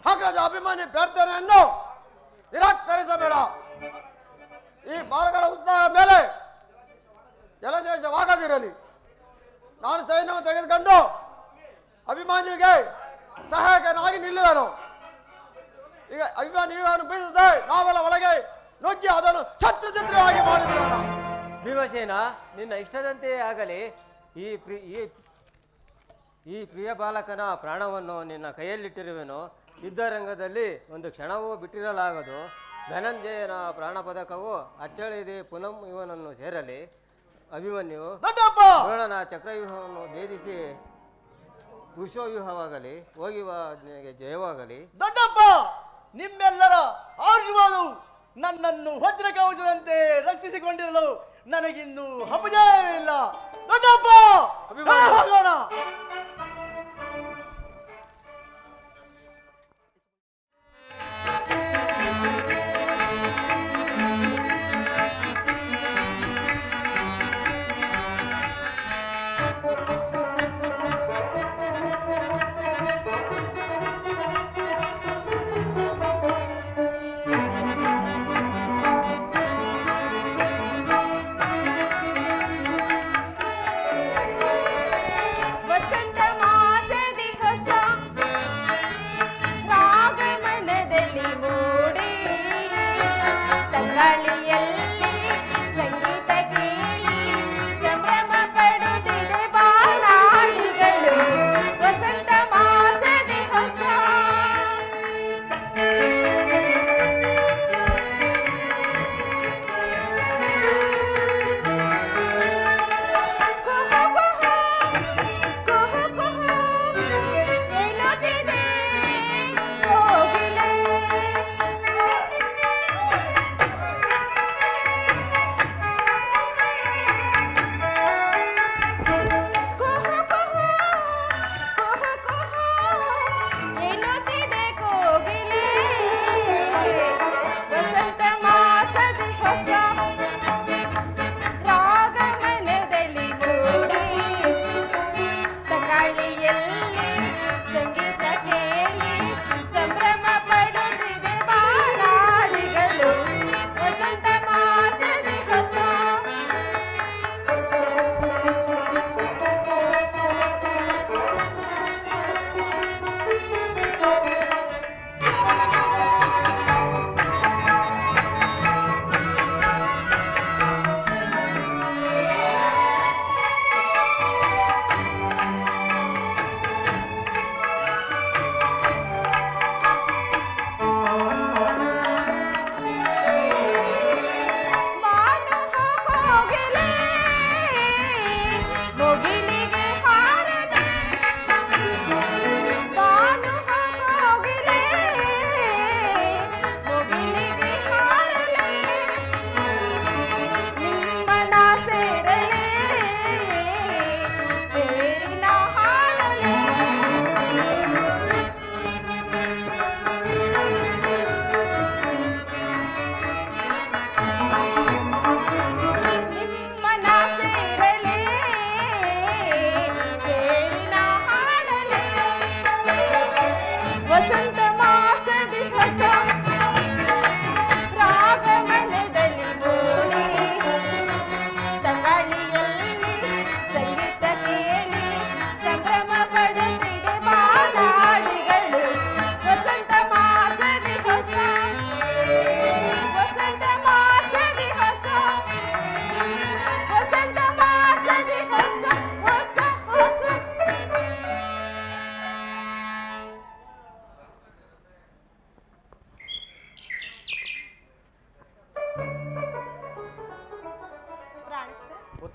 ಹಾಗಾದ್ರೆ ಅಭಿಮಾನಿ ಪ್ರಾರ್ಥನೆಯನ್ನು ನಿರಾಕರಿಸಬೇಡ. ಈ ಬಾಲಗಳ ಉತ್ಸಾಹ ಮೇಲೆ ಜಲಶೇಷವಾಗದಿರಲಿ. ನಾನು ಸೈನ್ಯವನ್ನು ತೆಗೆದುಕೊಂಡು ಅಭಿಮಾನಿಗೆ ಸಹಾಯಕನಾಗಿ ನಿಲ್ಲುವೆನು. ಈಗ ಅಭಿಮಾನಿ ಈಗನ್ನು ಬೀಸುತ್ತೆ, ನಾವೆಲ್ಲ ಒಳಗೆ ನುಗ್ಗಿ ಅದನ್ನು ಛತ್ರಛತ್ರವಾಗಿ ಮಾಡಿಬಿಡೋಣ. ಭೀಮಸೇನ, ನಿನ್ನ ಇಷ್ಟದಂತೆಯೇ ಆಗಲಿ. ಈ ಪ್ರಿಯ ಬಾಲಕನ ಪ್ರಾಣವನ್ನು ನಿನ್ನ ಕೈಯಲ್ಲಿಟ್ಟಿರುವೆನು. ಯುದ್ಧರಂಗದಲ್ಲಿ ಒಂದು ಕ್ಷಣವೂ ಬಿಟ್ಟಿರಲಾಗದು. ಧನಂಜಯನ ಪ್ರಾಣ ಪದಕವು ಅಚ್ಚಳಿದೆ ಪುನಃ ಇವನನ್ನು ಸೇರಲಿ. ಅಭಿಮನ್ಯು, ದೊಡ್ಡಪ್ಪ, ದ್ರೋಣನ ಚಕ್ರವ್ಯೂಹವನ್ನು ಭೇದಿಸಿ ವಿಶ್ವವ್ಯೂಹವಾಗಲಿ, ಹೋಗಿವ ಜಯವಾಗಲಿ. ದೊಡ್ಡಪ್ಪ, ನಿಮ್ಮೆಲ್ಲರ ಆಶೀರ್ವಾದವು ನನ್ನನ್ನು ವಜ್ರ ಕವಚದಂತೆ ರಕ್ಷಿಸಿಕೊಂಡಿರಲು ನನಗಿನ್ನೂ ಅಪಜಯವಿಲ್ಲ. ದೊಡ್ಡಪ್ಪ, ಹೋಗೋಣ. ವಸಂತ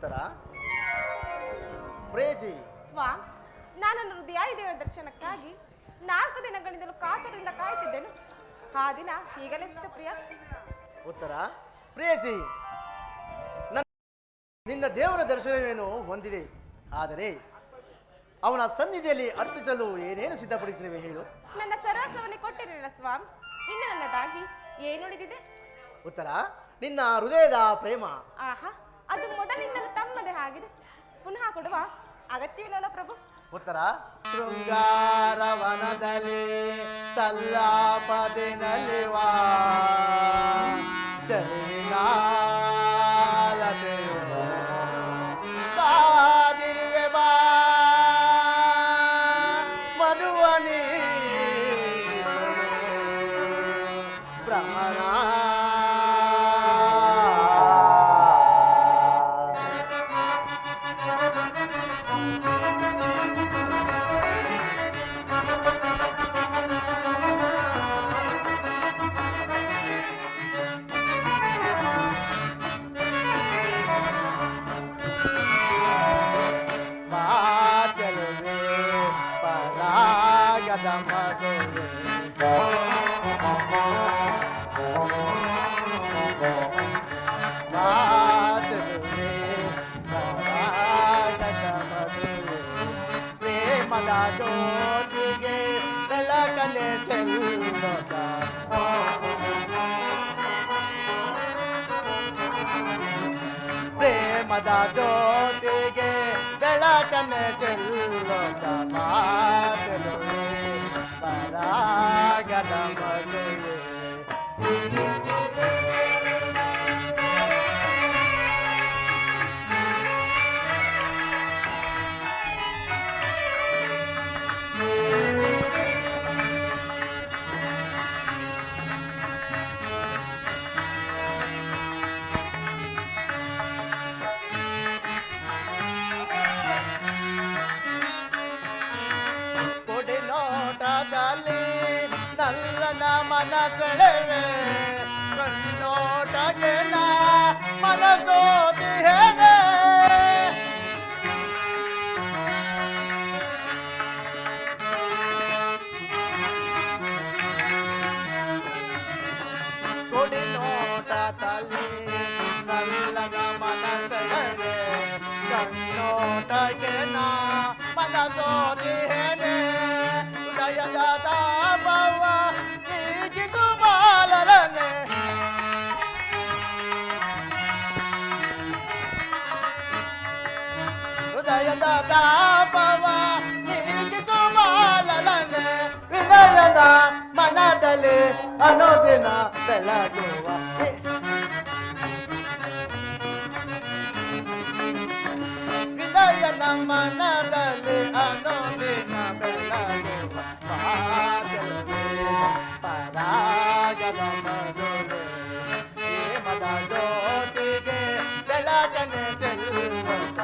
ಉತ್ತರ ಪ್ರೇಯಸಿ. ಸ್ವಾಮಿ, ನಾನು ನನ್ನ ಹೃದಯಾದಿ ದೇವರ ದರ್ಶನಕ್ಕಾಗಿ 4 ದಿನಗಳಿಂದಲೂ ಕಾತುರದಿಂದ ಕಾಯುತ್ತಿದ್ದೆನು. ಆ ದಿನ ಈಗಲೇ ಪ್ರಿಯ. ಉತ್ತರ ಪ್ರೇಯಸಿ. ನಿನ್ನ ದೇವರ ದರ್ಶನವೇನು ಹೊಂದಿದೆ, ಆದರೆ ಅವನ ಸನ್ನಿಧಿಯಲ್ಲಿ ಅರ್ಪಿಸಲು ಏನೇನು ಸಿದ್ಧಪಡಿಸಿರುವೆ ಹೇಳು. ನನ್ನ ಸರ್ವಸ್ವವನ್ನೇ ಕೊಟ್ಟಿರಲಿಲ್ಲ ಸ್ವಾಮಿ, ಇನ್ನು ನನ್ನದಾಗಿ ಏನುಳಿದಿದೆ? ಉತ್ತರ ನಿನ್ನ ಹೃದಯದ ಪ್ರೇಮ. ಆಹಾ, ಅದು ಮೊದಲಿನಿಂದಲೂ ತಮ್ಮದೇ ಆಗಿದೆ, ಪುನಃ ಕೊಡುವ ಅಗತ್ಯವಿಲ್ಲಲ್ಲ ಪ್ರಭು. ಉತ್ತರ ಶೃಂಗಾರವನದಲ್ಲಿ ಸಲ್ಲಾಪದಿನಲ್ಲಿ ವಾ ಚಲಿನಾಲತೆಯೋ ಕಾದಿರುವೆ ಬಾ ಮಧುವನಿ ಭ್ರಮಣ. ಪ್ರೇಮದ ಜ್ಯೋತಿಗೆ ಬೆಳಕನೆ ಚೆಲ್ಲುತ್ತ ಪ್ರೇಮದ ಜ್ಯೋತಿಗೆ ಬೆಳಕನೆ ಚೆಲ್ಲುತ್ತ ಮಾತುವೆ ಪರಾಗದ ಮದುವೆ. ಕೊಡಿನೋಟದಲ್ಲಿ ನಲ್ಲನ ಮನಸೆಳೆವೆ ಕಣ್ಣೋಟಗೆ ನಾ ಮನಸೋದಿಹೇನೆ. ಕೊಡಿನೋಟದಲ್ಲಿ ನಲ್ಲನ ಮನಸೆಳೆವೆ ಕಣ್ಣೋಟಗೆ ನಾ ಮನಸೋದಿಹೇನೆ. ಹೃದಯದ ತಾಪವ ನೀಗಿಸು ಬಾಲರನೆ ಹೃದಯದ ತಾಪವ ನೀಗಿಸು ಬಾಲರನೆ. ವಿನಯದ ಮನದಲ್ಲಿ ಅನುದಿನ ಬೆಳಗುವ ವಿನಯದ ಮನದಲ್ಲಿ ಅನುದಿನ ಬೆಳಗುವ ಪರಾಗದ ಮಧುವೆ. ಪ್ರೇಮದ ಜ್ಯೋತಿಗೆ ಬೆಳಕನೆ ಚೆಲ್ಲುತ್ತ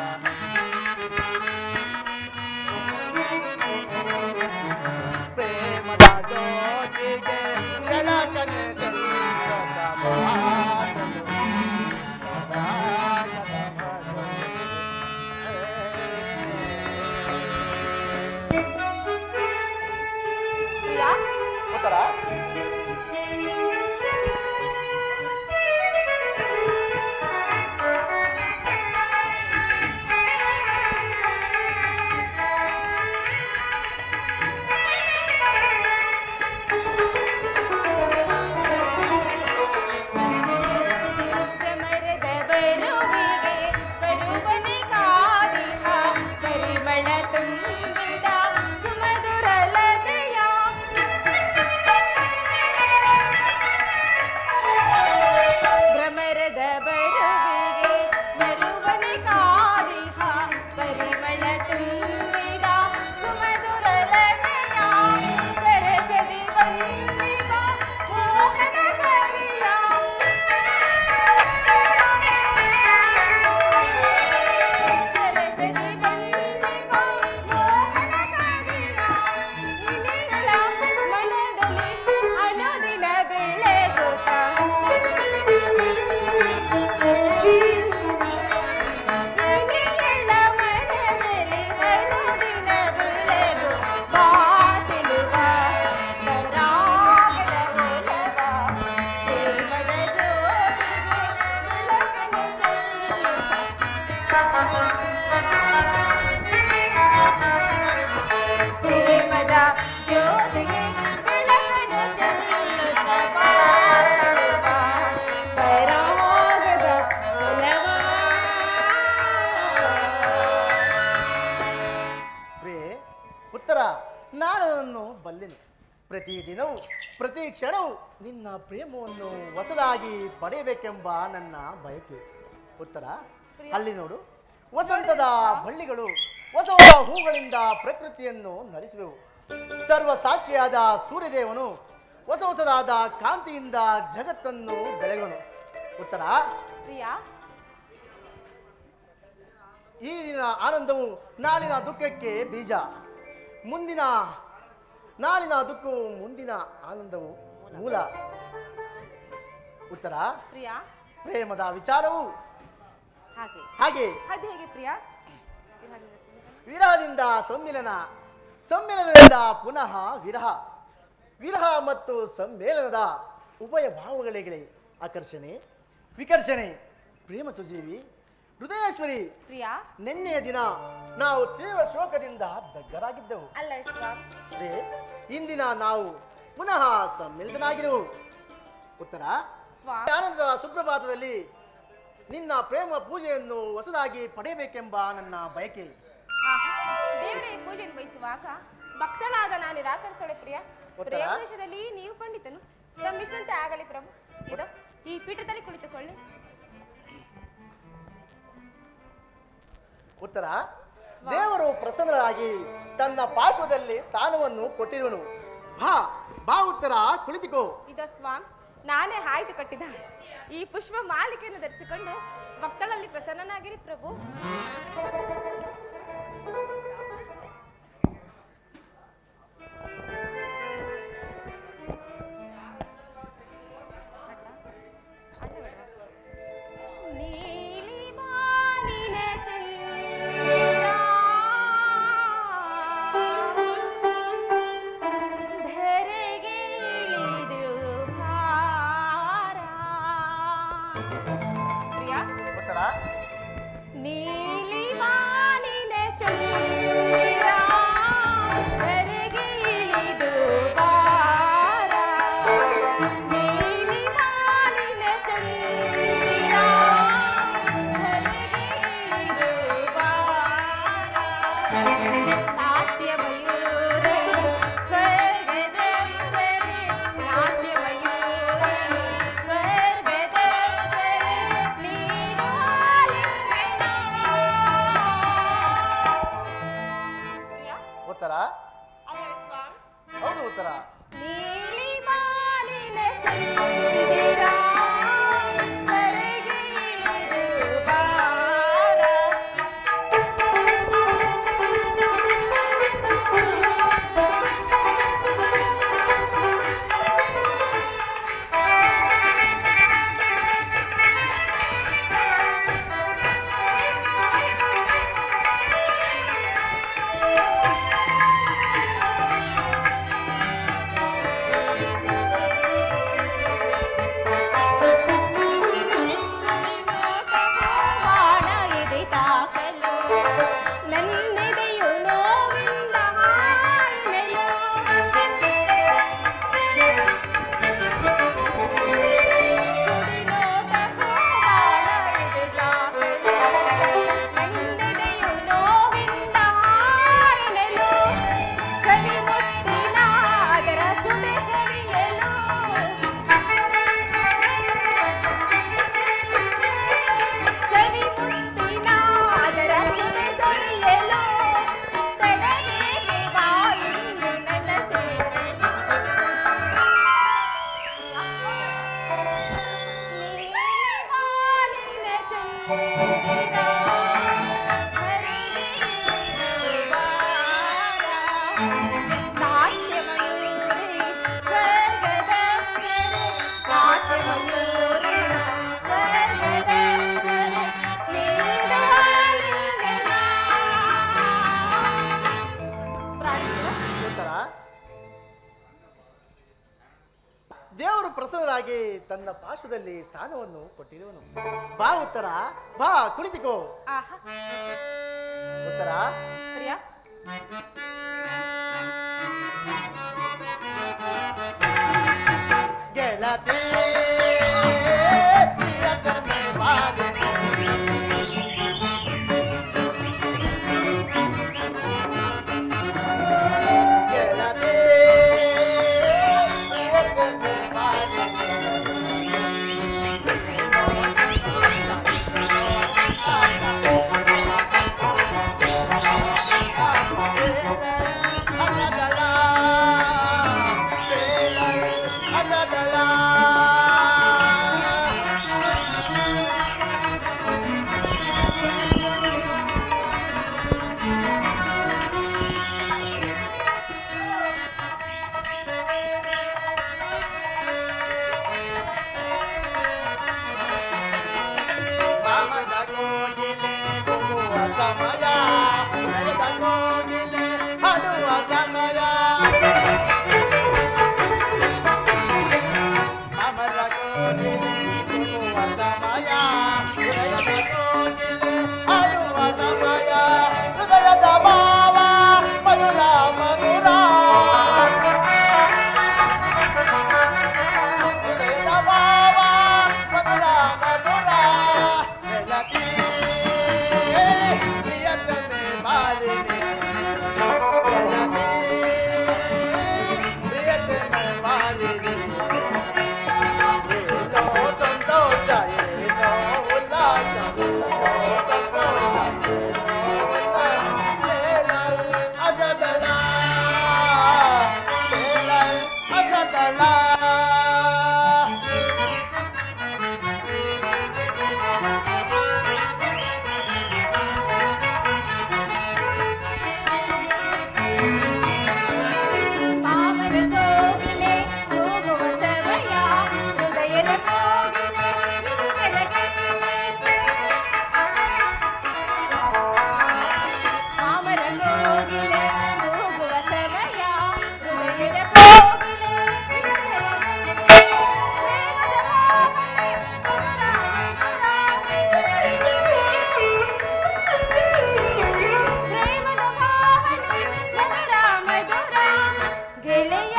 ಪ್ರೇಮದ ಜ್ಯೋತಿಗೆ ಬೆಳಕನೆ ಚೆಲ್ಲುತ್ತ ಪರಾಗದ ಮಧುವೆ. ಪ್ರಿಯ, ಉತ್ತರ ಮರದ ಬರುವಿಗೆ ಬರುವನೆ ಕಾದಿಹ ಪರಿಮಳ ತುಂಬಿದ ಬಲ್ಲೆನು. ಪ್ರತಿದಿನವೂ ಪ್ರತಿ ಕ್ಷಣವೂ ನಿನ್ನ ಪ್ರೇಮವನ್ನು ಹೊಸದಾಗಿ ಪಡೆಯಬೇಕೆಂಬ ನನ್ನ ಬಯಕೆ. ಉತ್ತರ, ಅಲ್ಲಿ ನೋಡು, ವಸಂತದ ಬಳ್ಳಿಗಳು ಹೊಸ ಹೊಸ ಹೂಗಳಿಂದ ಪ್ರಕೃತಿಯನ್ನು ನಲಿಸುವೆವು. ಸರ್ವ ಸಾಕ್ಷಿಯಾದ ಸೂರ್ಯದೇವನು ಹೊಸ ಹೊಸದಾದ ಕಾಂತಿಯಿಂದ ಜಗತ್ತನ್ನು ಬೆಳಗುವನು. ಉತ್ತರ, ಪ್ರಿಯಾ, ಈ ದಿನ ಆನಂದವು ನಾಳಿನ ದುಃಖಕ್ಕೆ ಬೀಜ, ನಾಳಿನ ದುಃಖವು ಮುಂದಿನ ಆನಂದವು ಮೂಲ. ಉತ್ತರ, ಪ್ರಿಯಾ, ಪ್ರೇಮದ ವಿಚಾರವು ಹಾಗೆ ಹಾಗೆ ಅದು ಹೇಗೆ ಪ್ರಿಯಾ? ವಿರಹದಿಂದ ಸಮ್ಮಿಲನ, ಸಮ್ಮಿಲನದಿಂದ ಪುನಃ ವಿರಹ, ವಿರಹ ಮತ್ತು ಸಮ್ಮೇಳನದ ಉಭಯ ಭಾವಗಳಿಗೆ ಆಕರ್ಷಣೆ, ವಿಕರ್ಷಣೆ. ಪ್ರೇಮ ಸುಜೀವಿ, ಹೃದಯೇಶ್ವರಿ, ಪ್ರಿಯಾ, ನಿನ್ನೆಯ ದಿನ ನಾವು ತೀವ್ರ ಶೋಕದಿಂದ ದಗ್ಗರಾಗಿದ್ದೆವು. ಅಲ್ಲ ಸ್ವಾಮಿ. ಅದೇ ಇಂದಿನ ನಾವು ಪುನಃ ಸಮ್ಮಿಲಿತನಾಗಿರುವು. ಉತ್ತರ, ಸ್ವಾಮಿ. ಆನಂದದ ಸುಪ್ರಭಾತದಲ್ಲಿ ನಿನ್ನ ಪ್ರೇಮ ಪೂಜೆಯನ್ನು ಹೊಸದಾಗಿ ಪಡೆಯಬೇಕೆಂಬ ನನ್ನ ಬಯಕೆ. ದೇವರೇ ಪೂಜೆಯನ್ನು ಬಯಸುವಾಗ ಭಕ್ತಳಾದ ನಾನು ನಿರಾಕರಿಸೋಳೆ ಪ್ರಿಯ. ಉತ್ತರ? ಪ್ರೇಮದೇಶದಲ್ಲಿ ನೀವು ಪಂಡಿತನು, ತಮ್ಮಿಷ್ಟಂತೆ ಆಗಲಿ ಪ್ರಭು. ಇದು ಈ ಪೀಠದಲ್ಲಿ ಕುಳಿತುಕೊಳ್ಳಿ. ಉತ್ತರ, ದೇವರು ಪ್ರಸನ್ನರಾಗಿ ತನ್ನ ಪಾರ್ಶ್ವದಲ್ಲಿ ಸ್ಥಾನವನ್ನು ಕೊಟ್ಟಿರುವನು. ಬಾ ಬಾ ಉತ್ತರ, ಕುಳಿತುಕೋ. ಇದು ಸ್ವಾಮಿ, ನಾನೇ ಆಯ್ದು ಕಟ್ಟಿದ ಈ ಪುಷ್ಪ ಮಾಲಿಕೆಯನ್ನು ಧರಿಸಿಕೊಂಡು ಭಕ್ತಳಲ್ಲಿ ಪ್ರಸನ್ನನಾಗಿರಿ ಪ್ರಭು. ಪ್ರಿಯಾ, ಉತ್ತರ, ನೀಲಿ ವಾನಿನ ಚಂದ್ರ ಧರೆಗೆ ಇಳಿದು ಬಾರ. ನೀಲಿ ವಾನಿನ ಚಂದ್ರ ಧರೆಗೆ ಇಳಿದು ಬಾರ. ನಾಟ್ಯ ಮಯೂರಿ ಸ್ವರ್ಗದೆಂದರೆ, ನಾಟ್ಯ ಮಯೂರಿ ಸ್ವರ್ಗದೆಂದರೆ ನೀನು ಆಲಿಂಗನ. ಪ್ರಿಯಾ, ಉತ್ತರ, ಅಲ್ಲವೇ ಸ್ವಾಮಿ? ಹೌದು ಉತ್ತರ. ನೀಲಿ ಮಾಲಿನ ಚಂದಿರ ಧರೆಗೆ ಇಳಿದು ಬಾರ. ಬಾಣ ಎದೆ ತಾಕಲು ನನ್ನೆದೆಯು ನೋವಿಂದ ಹಾಯ್ಮೆಲು. ಕುಡಿಲೋಟ ಬಾಣ ಎದೆ ತಾಕಲು ನನ್ನೆದೆಯು ನೋವಿಂದ ಹಾಯ್ಮೆಲು. ಕವಿ ಮುತ್ತಿನ ಅದರ ಸುದೆ ಸವಿಯಲು. ಸವಿ ಮುತ್ತಿನ ಅದರ ಸುದೆ ಸವಿಯಲು. ತಡಬೇಕೆ ಬಾ ಇಂದು ನನ್ನ ಸೇರಲು. ನೀಲಿ ವಾಲಿನ ಚಂದಿರ ಧರೆಗೆ ಇಳಿದು ಬಾರ. ನಾಟ್ಯ ಮಯೂರಿ ಸ್ವರ್ಗದೆಂದರೆ, ನಾಟ್ಯ ಮಯೂರಿ ಸ್ವರ್ಗದೆಂದರೆ ನೀನು ಆಲಿಂಗನ. ಪ್ರಾಣಿಗಳು, ಉತ್ತರ, ದೇವರು ಪ್ರಸನ್ನರಾಗಿ ತನ್ನ ಪಾರ್ಶ್ವದಲ್ಲಿ ಸ್ಥಾನವನ್ನು ಕೊಟ್ಟಿರುವನು. ಬಾ ಉತ್ತರ, ಬಾ ಕುಳಿತುಕೋ. ಆಹಾ, ಉತ್ತರ, ಪ್ರಿಯಾ, ಗೆಳತಿ ಪ್ರಿಯತಮೆ ಬಾಗಿಲು. ಗೆಳತಿ ಸಮಯ ಹೃದಯದ ಕೋಗಿಲೆ ಹಾಡುವ ಸಮಯ ಅಮರ ಕೋಗಿಲೆ ಕೊಡುವ ಸಮಯ ಹೃದಯದ ಕೋಗಿಲೆ ಹಾಡುವ ಸಮಯ ಹೃದಯದ ಭಾವ ಮಧುರ ಮಧುರ ಹೃದಯದ ಭಾವ ಮಧುರ ಮಧುರ ಗೆಳತಿ ಪ್ರಿಯತಮೆ ಮಾಲಿನಿ ಗೆಳತಿ ಪ್ರಿಯತಮೆ ಮಾಲಿನಿ ಏನೋ ಸಂತೋಷ ಏನೋ ಉಲ್ಲಾಸ ಏನೋ ಸಂತೋಷ ಏನೋ ಉಲ್ಲಾಸ ಕೇಳಲ್ ಅಜದಳ ಕೇಳಲ್ ಅಜದಳ ಮಾಮರ ಕೋಗಿಲೆ ಕೂಗುವ ಸಮಯ ಹೃದಯದ ಕೋಗಿಲೆ ಮಾಮರ ಕೋಗಿಲೆ ಕೂಗುವ ಸಮಯ ಹೃದಯದ ಕೋಗಿಲೆ ಪ್ರೇಮದ ಭಾವನೆ ಮಧುರ ಮಧುರ ಗೆಳೆಯ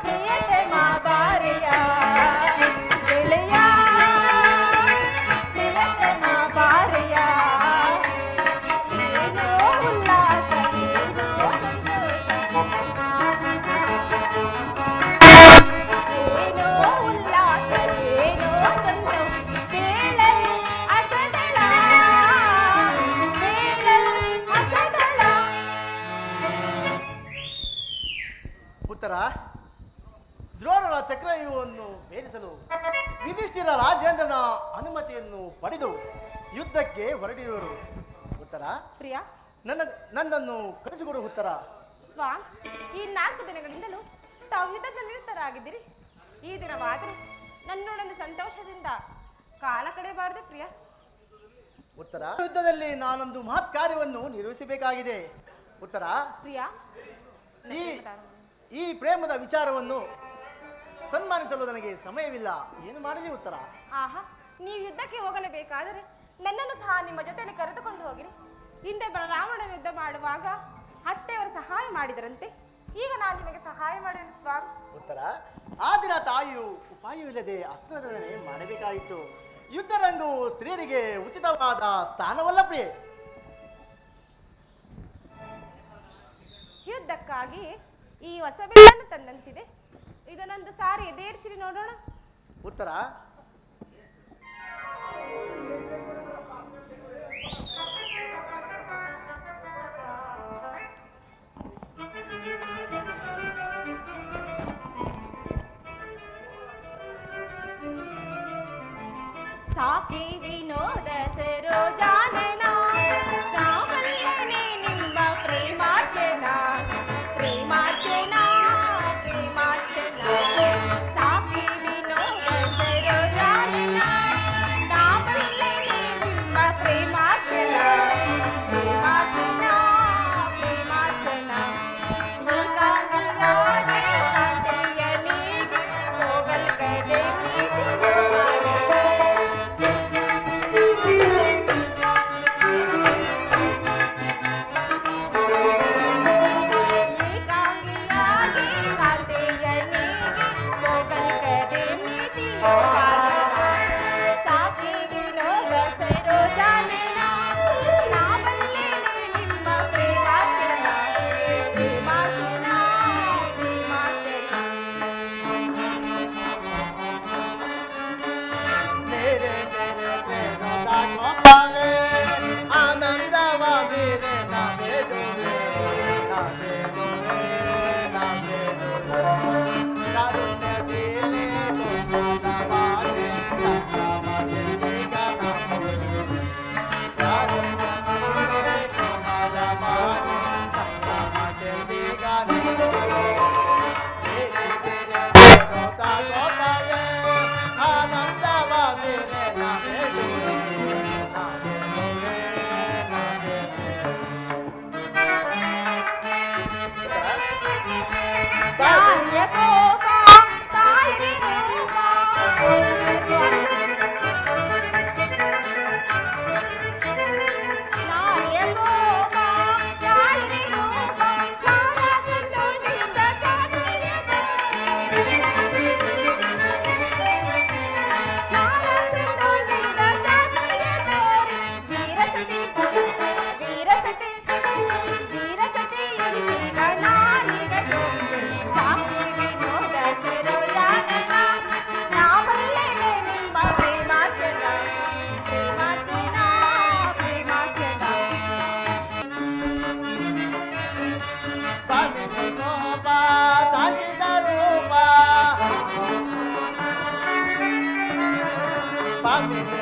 ಪ್ರಿಯತಮ ಬಾರೆಯ ಗೆಳೆಯ ಪ್ರಿಯತಮ ಬಾರೆಯ ಏನೋ ಉಲ್ಲಾಸ ಏನೋ ಏನೋ ಉಲ್ಲಾಸ ಏನೋ ಸಂತೋಷ ಕೇಳಲು ಅಸದಳ ಕೇಳಲು ಅಸದಳ ಉತ್ತರ ದ್ರೋಣರ ಚಕ್ರವ್ಯೂಹವನ್ನು ಭೇದಿಸಲು ಯುಧಿಷ್ಠಿರ ರಾಜೇಂದ್ರನ ಅನುಮತಿಯನ್ನು ಪಡೆದು ಯುದ್ಧಕ್ಕೆ ಹೊರಟಿರುವರು. ಉತ್ತರ ಪ್ರಿಯ ನನ್ನನ್ನು ಕಳಿಸಿಕೊಡು ಉತ್ತರ. ಸ್ವಾಮ್, ಈ 4 ದಿನಗಳಿಂದಲೂ ತಾವು ಯುದ್ಧದಲ್ಲಿ ನಿರತರಾಗಿದ್ದೀರಿ. ಈ ದಿನವಾದರೂ ನನ್ನೊಡನೆ ಸಂತೋಷದಿಂದ ಕಾಲ ಕಳೆಯಬಾರದು ಪ್ರಿಯ. ಉತ್ತರ ಯುದ್ಧದಲ್ಲಿ ನಾನೊಂದು ಮಹತ್ ಕಾರ್ಯವನ್ನು ನಿರ್ವಹಿಸಬೇಕಾಗಿದೆ. ಉತ್ತರ ಪ್ರಿಯ, ಈ ಪ್ರೇಮದ ವಿಚಾರವನ್ನು ಸನ್ಮಾನಿಸಲು ನನಗೆ ಸಮಯವಿಲ್ಲ. ಏನು ಮಾಡಲಿ ಉತ್ತರ? ಆಹಾ, ನೀವು ಯುದ್ಧಕ್ಕೆ ಹೋಗಲೇಬೇಕಾದರೆ ನನ್ನನ್ನು ಸಹ ನಿಮ್ಮ ಜೊತೆಯಲ್ಲಿ ಕರೆದುಕೊಂಡು ಹೋಗಿರಿ. ಹಿಂದೆ ರಾವಣನ ಯುದ್ಧ ಮಾಡುವಾಗ ಅತ್ತೆಯವರು ಸಹಾಯ ಮಾಡಿದರಂತೆ. ಈಗ ನಾನು ನಿಮಗೆ ಸಹಾಯ ಮಾಡುವೆನು ಸ್ವಾಮಿ. ಉತ್ತರ ಆ ದಿನ ತಾಯಿಯು ಉಪಾಯವಿಲ್ಲದೆ ಅಸ್ತ್ರಧಾರಣೆ ಮಾಡಬೇಕಾಯಿತು. ಯುದ್ಧರಂಗವು ಸ್ತ್ರೀಯರಿಗೆ ಉಚಿತವಾದ ಸ್ಥಾನವಲ್ಲ ಪ್ರಿಯೆ. ಯುದ್ಧಕ್ಕಾಗಿ ಈ ಹೊಸ ಬೇಡನ್ನು ತಂದಂತಿದೆ. ಇದನ್ನೊಂದು ಸಾರಿ ಎದೇರಿಸಿರಿ ನೋಡೋಣ. ಉತ್ತರ ಸಾಕಿ ವಿನೋದ ಸರೋಜಾನನ ರಾಮಲ್ಲನೆ ನಿಮ್ಮ ಪ್ರೇಮಾರ್ಚನ ಪ್ರೇಮಾರ್ಚನ ಪ್ರೇಮಾರ್ಚನ ಸಾಕಿ ವಿನೋದ ಸರೋಜಾನನ ರಾಮಲ್ಲನೆ ನಿಮ್ಮ ಪ್ರೇಮಾರ್ಚನ ಪ್ರೇಮಾರ್ಚನ ಪ್ರೇಮಾರ್ಚನ ಮುಖಾಂಗಲಾದೆ ಕಾಂತೆಯನಿಗೆ ಹೋಗಲ್ ಕಡೆ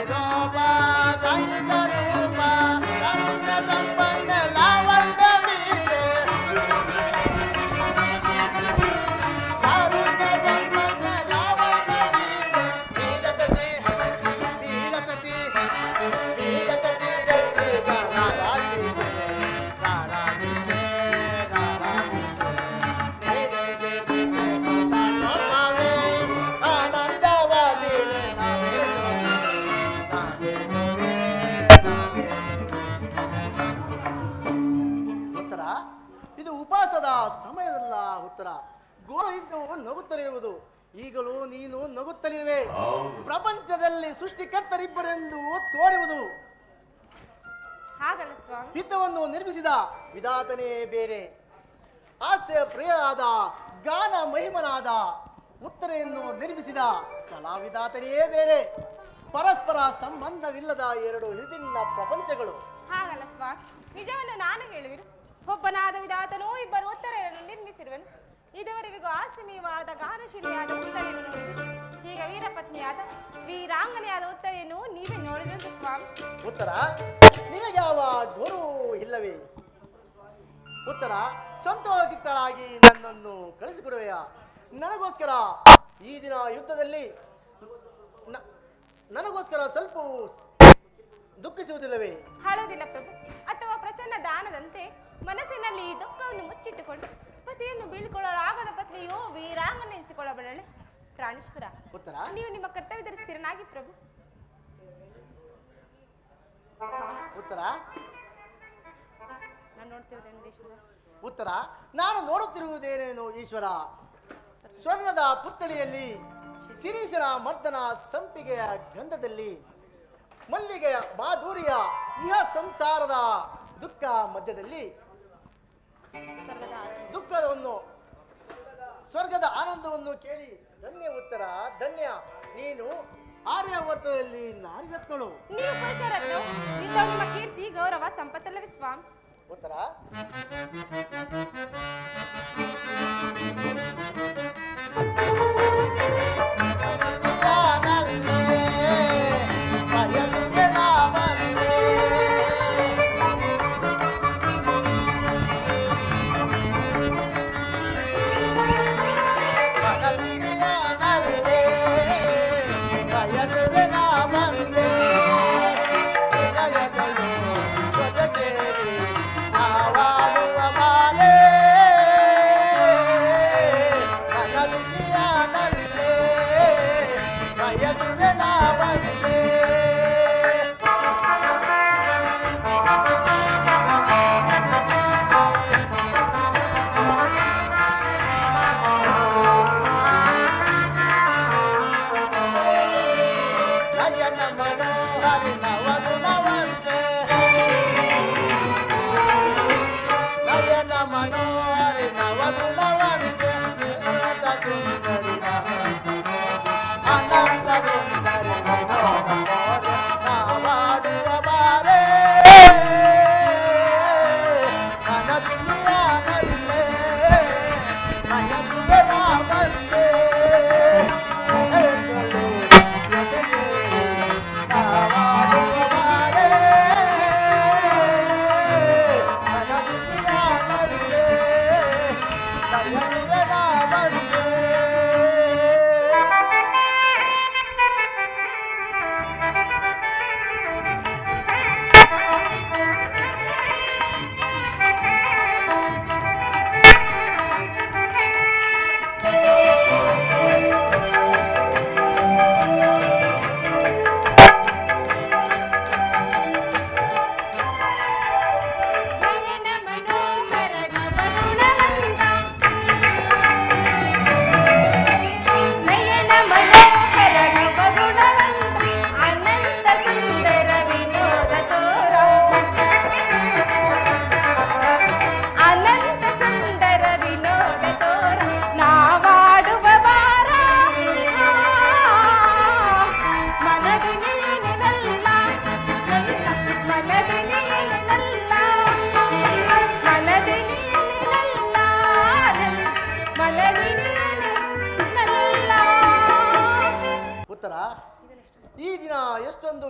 ರೂಪ ಸಂತ ರೂಪ ಸಂತ ಸಂಪನ್ನ ಲಾವಣ್ಯ ವೀರೆ ಲಾವಣ್ಯ ಸಂಪನ್ನ ಲಾವಣ್ಯ ವೀರ ಸತಿ ವೀರ ಸತಿ ವೀರ ಸತಿ ಉತ್ತರ ಇದು ಉಪವಾಸದ ಸಮಯವಲ್ಲ ಉತ್ತರ ಗೋರಹಿತವು ನಗುತ್ತಲಿರುವುದು ಈಗಲೂ ನೀನು ನಗುತ್ತಲಿರುವೆ ಪ್ರಪಂಚದಲ್ಲಿ ಸೃಷ್ಟಿಕರ್ತರಿಬ್ಬರೆಂದು ತೋರುವುದು ಹಾಗಲ್ಲ ಸ್ವಾಮಿ. ಹಿತವನ್ನು ನಿರ್ಮಿಸಿದ ವಿಧಾತನೇ ಬೇರೆ ಹಾಸ್ಯ ಪ್ರಿಯನಾದ ಗಾನ ಮಹಿಮನಾದ ಉತ್ತರೆಯನ್ನು ನಿರ್ಮಿಸಿದ ಕಲಾವಿದಾತನೇ ಬೇರೆ ಪರಸ್ಪರ ಸಂಬಂಧವಿಲ್ಲದ ಎರಡು ವಿಭಿನ್ನ ಪ್ರಪಂಚಗಳು ಹಾಗಲ್ಲ ಸ್ವಾಮಿ. ನಿಜವನ್ನು ನಾನು ಹೇಳುವೆನು. ಒಬ್ಬನಾದ ವಿಧಾತನು ಇಬ್ಬರು ಉತ್ತರೆಯನ್ನು ನಿರ್ಮಿಸಿರುವನು. ಇದುವರೆವಿಗೂ ಆಸಮೀಯವಾದ ಗಾನಶೀಲಿಯಾದ ಉತ್ತರೆಯನ್ನು ನೋಡಿದೆ. ಈಗ ವೀರಪತ್ನಿಯಾದ ವೀರಾಂಗನೆಯಾದ ಉತ್ತರೆಯನ್ನು ನೀವೇ ನೋಡಿದಂತೆ ಸ್ವಾಮಿ. ಉತ್ತರ ನಿನಗೆ ಯಾವ ಗೌರವವೂ ಇಲ್ಲವೇ ಉತ್ತರ ಸಂತೋಷಿತಳಾಗಿ ನನ್ನನ್ನು ಕಳಿಸಿಕೊಡುವೆಯಾ ನನಗೋಸ್ಕರ ಈ ದಿನ ಯುದ್ಧದಲ್ಲಿ ನನಗೋಸ್ಕರ ಸ್ವಲ್ಪ ದುಃಖಿಸುವುದಿಲ್ಲವೇ ಹಾಳುವುದಿಲ್ಲ ಪ್ರಭು. ಅಥವಾ ಪ್ರಚಂಡ ದಾನದಂತೆ ಮನಸ್ಸಿನಲ್ಲಿ ಈ ದುಃಖವನ್ನು ಮುಚ್ಚಿಟ್ಟುಕೊಂಡು ಪತಿಯನ್ನು ಬೀಳ್ಕೊಳ್ಳಲಾಗದ ಪತ್ನಿಯು ವೀರಾಂಗನೆ ಎನಿಸಿಕೊಳ್ಳಬಡಳೆ. ಪ್ರಾಣೇಶ್ವರ, ಉತ್ತರ ನೀವು ನಿಮ್ಮ ಕರ್ತವ್ಯದಲ್ಲಿ ಸ್ಥಿರನಾಗಿ ಪ್ರಭು. ಉತ್ತರ ನಾನು ನೋಡ್ತಿರೋದೇನು ಈಶ್ವರ? ಉತ್ತರ ನಾನು ನೋಡುತ್ತಿರುವುದೇನೇನು ಈಶ್ವರ ಸ್ವರ್ಣದ ಪುತ್ಥಳಿಯಲ್ಲಿ ಶಿರೀಶನ ಮರ್ದನ ಸಂಪಿಗೆಯ ಗಂಧದಲ್ಲಿ ಮಲ್ಲಿಗೆಯ ಮಾಧುರ್ಯ ಇಹ ಸಂಸಾರದ ದುಃಖ ಮಧ್ಯದಲ್ಲಿ ಸ್ವರ್ಗದ ಆನಂದವನ್ನು ಕೇಳಿ ಧನ್ಯ ಉತ್ತರ ಧನ್ಯ ನೀನು ಆರ್ಯಾವರ್ತದಲ್ಲಿ ನಾರಿರತ್ನಳು ನೀವು ಪುರುಷರತ್ನ ಇದ್ದವು ನಿಮ್ಮ ಕೀರ್ತಿ ಗೌರವ ಸಂಪತ್ತಲ್ಲವೇ ಸ್ವಾಮಿ. ಉತ್ತರ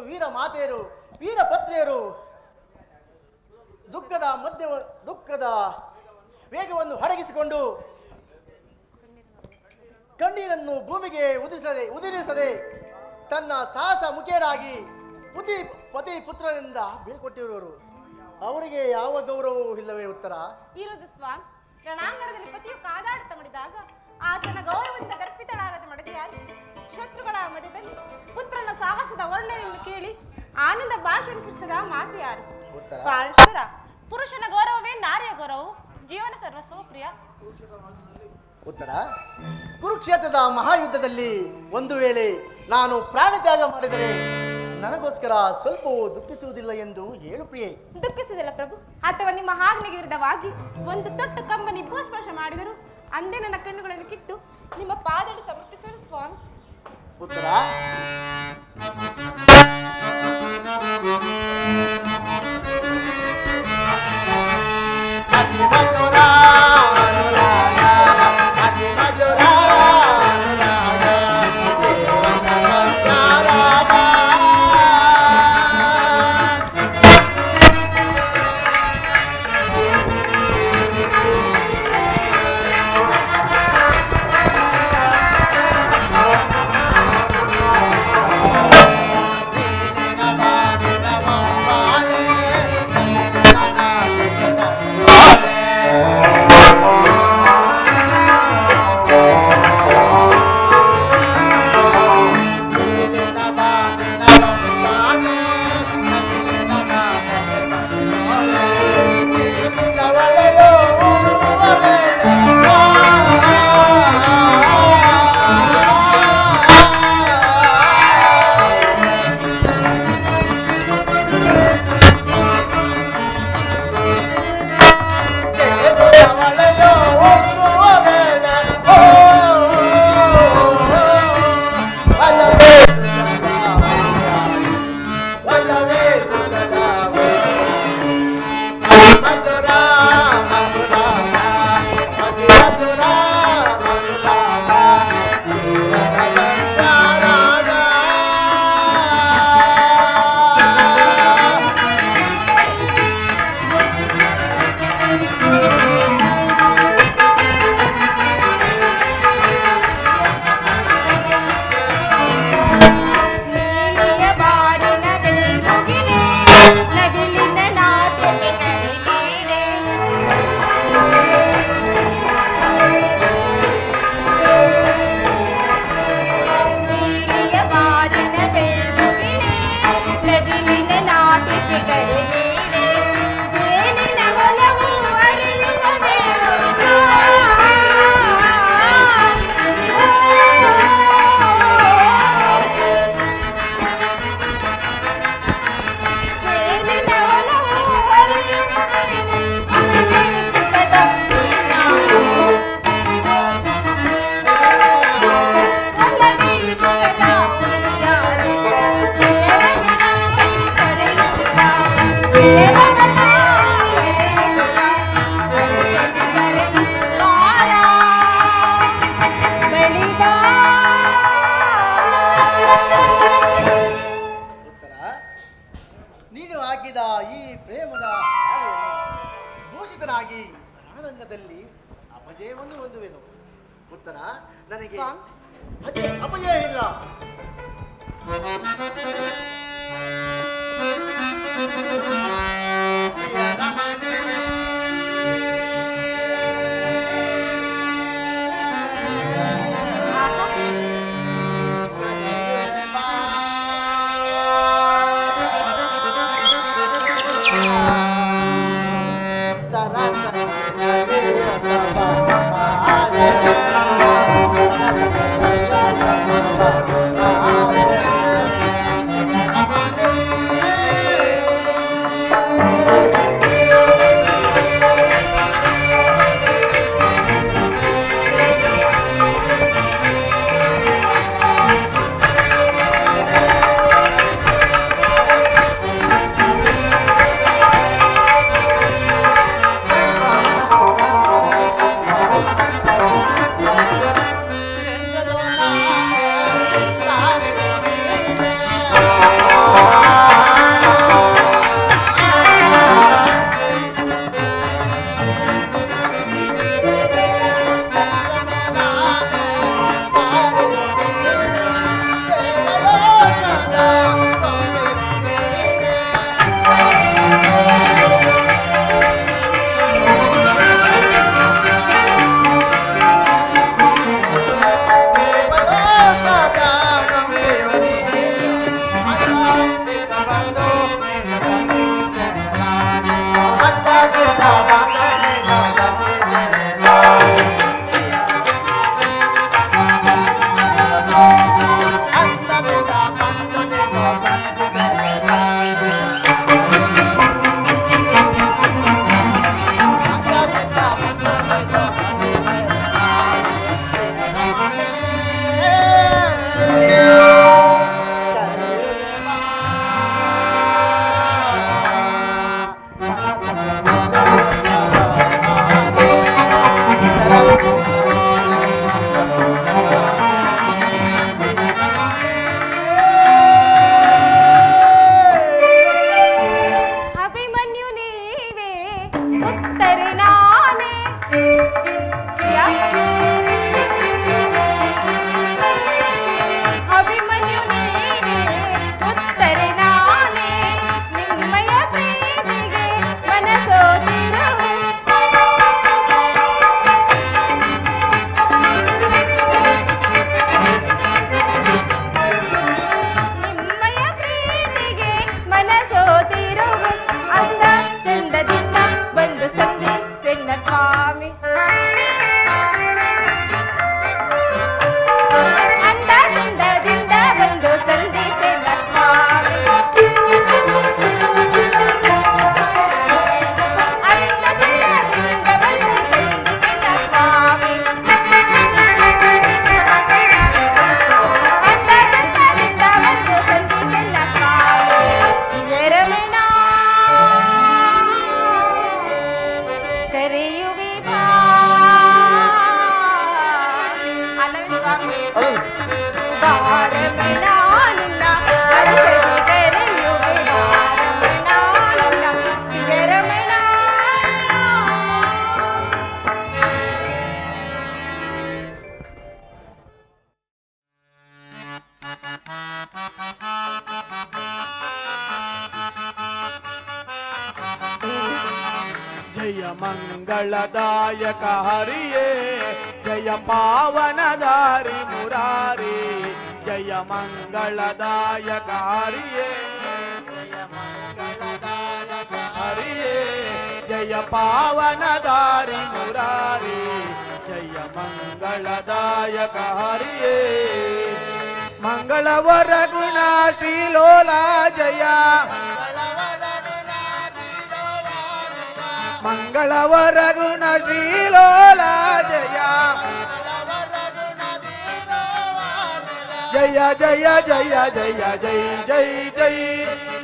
ವೀರ ಮಾತೆಯರು ವೀರ ಪತ್ನಿಯರು ದುಃಖದ ವೇಗವನ್ನು ಅಡಗಿಸಿಕೊಂಡು ಕಣ್ಣೀರನ್ನು ಭೂಮಿಗೆ ಉದಿರಿಸದೆ ತನ್ನ ಸಾಹಸ ಮುಖೇರಾಗಿ ಪತಿ ಪುತ್ರರಿಂದ ಬೀಳ್ಕೊಟ್ಟಿರುವರು. ಅವರಿಗೆ ಯಾವ ಗೌರವವೂ ಇಲ್ಲವೇ ಉತ್ತರ? ಇರುವುದು ಸ್ವಾಮಿ. ರಣಾಂಗಣದಲ್ಲಿ ಪತಿಯು ಕಾದಾಡುತ್ತ ಮಾಡಿದಾಗ ಆತನ ಗೌರವದಿಂದ ಗರ್ಭಿತಳಾಗದೆ ಮಾಡಿದ ಯಾರು? ಶತ್ರುಗಳ ಮಧ್ಯದಲ್ಲಿ ಪುತ್ರನ ಸಾಹಸದ ವರ್ಣನೆಯನ್ನು ಕೇಳಿ ಆನಂದ ಭಾಷೆ ಸೃಷ್ಟಿಸಿದ ಮಾತು ಯಾರು? ಪರಮೇಶ್ವರ. ಪುರುಷನ ಗೌರವವೇ ನಾರಿಯ ಗೌರವವು. ಜೀವನ ಸರ್ವಸ್ವ ಪ್ರಿಯ. ಉತ್ತರ: ಕುರುಕ್ಷೇತ್ರದ ಮಹಾಯುದ್ಧದಲ್ಲಿ ಒಂದು ವೇಳೆ ನಾನು ಪ್ರಾಣತ್ಯಾಗ ಮಾಡಿದರೆ ನನಗೋಸ್ಕರ ಸ್ವಲ್ಪವೂ ದುಃಖಿಸುವುದಿಲ್ಲ ಎಂದು ಹೇಳು ಪ್ರಿಯೆ. ದುಃಖಿಸುವುದಿಲ್ಲ ಪ್ರಭು. ಅಥವಾ ನಿಮ್ಮ ಆಜ್ಞೆಗೆ ವಿರುದ್ಧವಾಗಿ ಒಂದು ತೊಟ್ಟು ಕಂಬನಿ ಭೂಸ್ಪರ್ಶ ಮಾಡಿದರು ಅಂದೇ ನನ್ನ ಕಣ್ಣುಗಳನ್ನು ಕಿತ್ತು ನಿಮ್ಮ ಪಾದಡಿ ಸಮರ್ಪಿಸುವ ಸ್ವಾಮಿ. ಉತ್ತರ: ರಣರಂಗದಲ್ಲಿ ಅಪಜಯವನ್ನು ಹೊಂದುವೆನು. ಉತ್ತರ: ನನಗೆ ಅಪಜಯ ಇಲ್ಲ. ಜಯ ಮಂಗಳದಾಯಕ ಹರಿಯೇ ಜಯ ಪಾವನದಾರಿ ಮುರಾರಿ ಜಯ ಮಂಗಳದಾಯಕ ಹರಿಯೇ ಜಯ ಮಂಗಳದಾಯಕ ಹರಿಯೇ ಜಯ ಪಾವನದಾರಿ ಮುರಾರಿ ಜಯ ಮಂಗಳದಾಯಕ ಹರಿಯೇ ಮಂಗಳವರ ಗುಣ ಶ್ರೀಲೋಲ ಜಯ ಮಂಗಳವರ ಗುಣ ಶ್ರೀಲೋಲ ಜಯ ಜಯ ಜಯ ಜಯ ಜಯ ಜೈ ಜೈ ಜೈ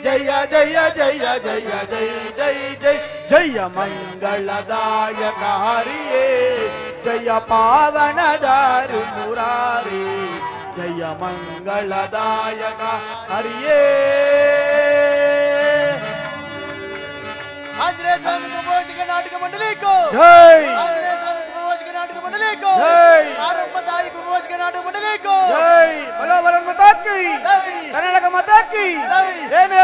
ಜಯ ಜಯ ಜಯ ಜಯ ಜೈ ಜೈ ಜೈ ಜಯ ಮಂಗಳದಾಯಕ ಹರಿಯೇ ಜಯ ಪಾವನದಾರಿ ಮುರಾರಿ ಜಯ ಮಂಗಳದಾಯಕ ಹರಿಯೇ ಆಂಜನೇಯ ಸ್ವಾಮಿ ಕುಂಭೋಜಿಗ ನಾಟಕ ಮಂಡಳಿಗೂ ಜೈ ಆಂಜನೇಯ ಸ್ವಾಮಿ ಕುಂಭೋಜಿಗ ನಾಟಕ ಮಂಡಳಿಗೂ ಜೈ ಆರಂಭ ತಾಯಿ ಕುಂಭೋಜಿಗ ನಾಟಕ ಮಂಡಳಿಗೂ ಜೈ ಬಲೋ ಭಾರತ್ ಮಾತಾ ಕಿ ಕರ್ನಾಟಕ ಮಾತಾ ಕಿ ಏನೇ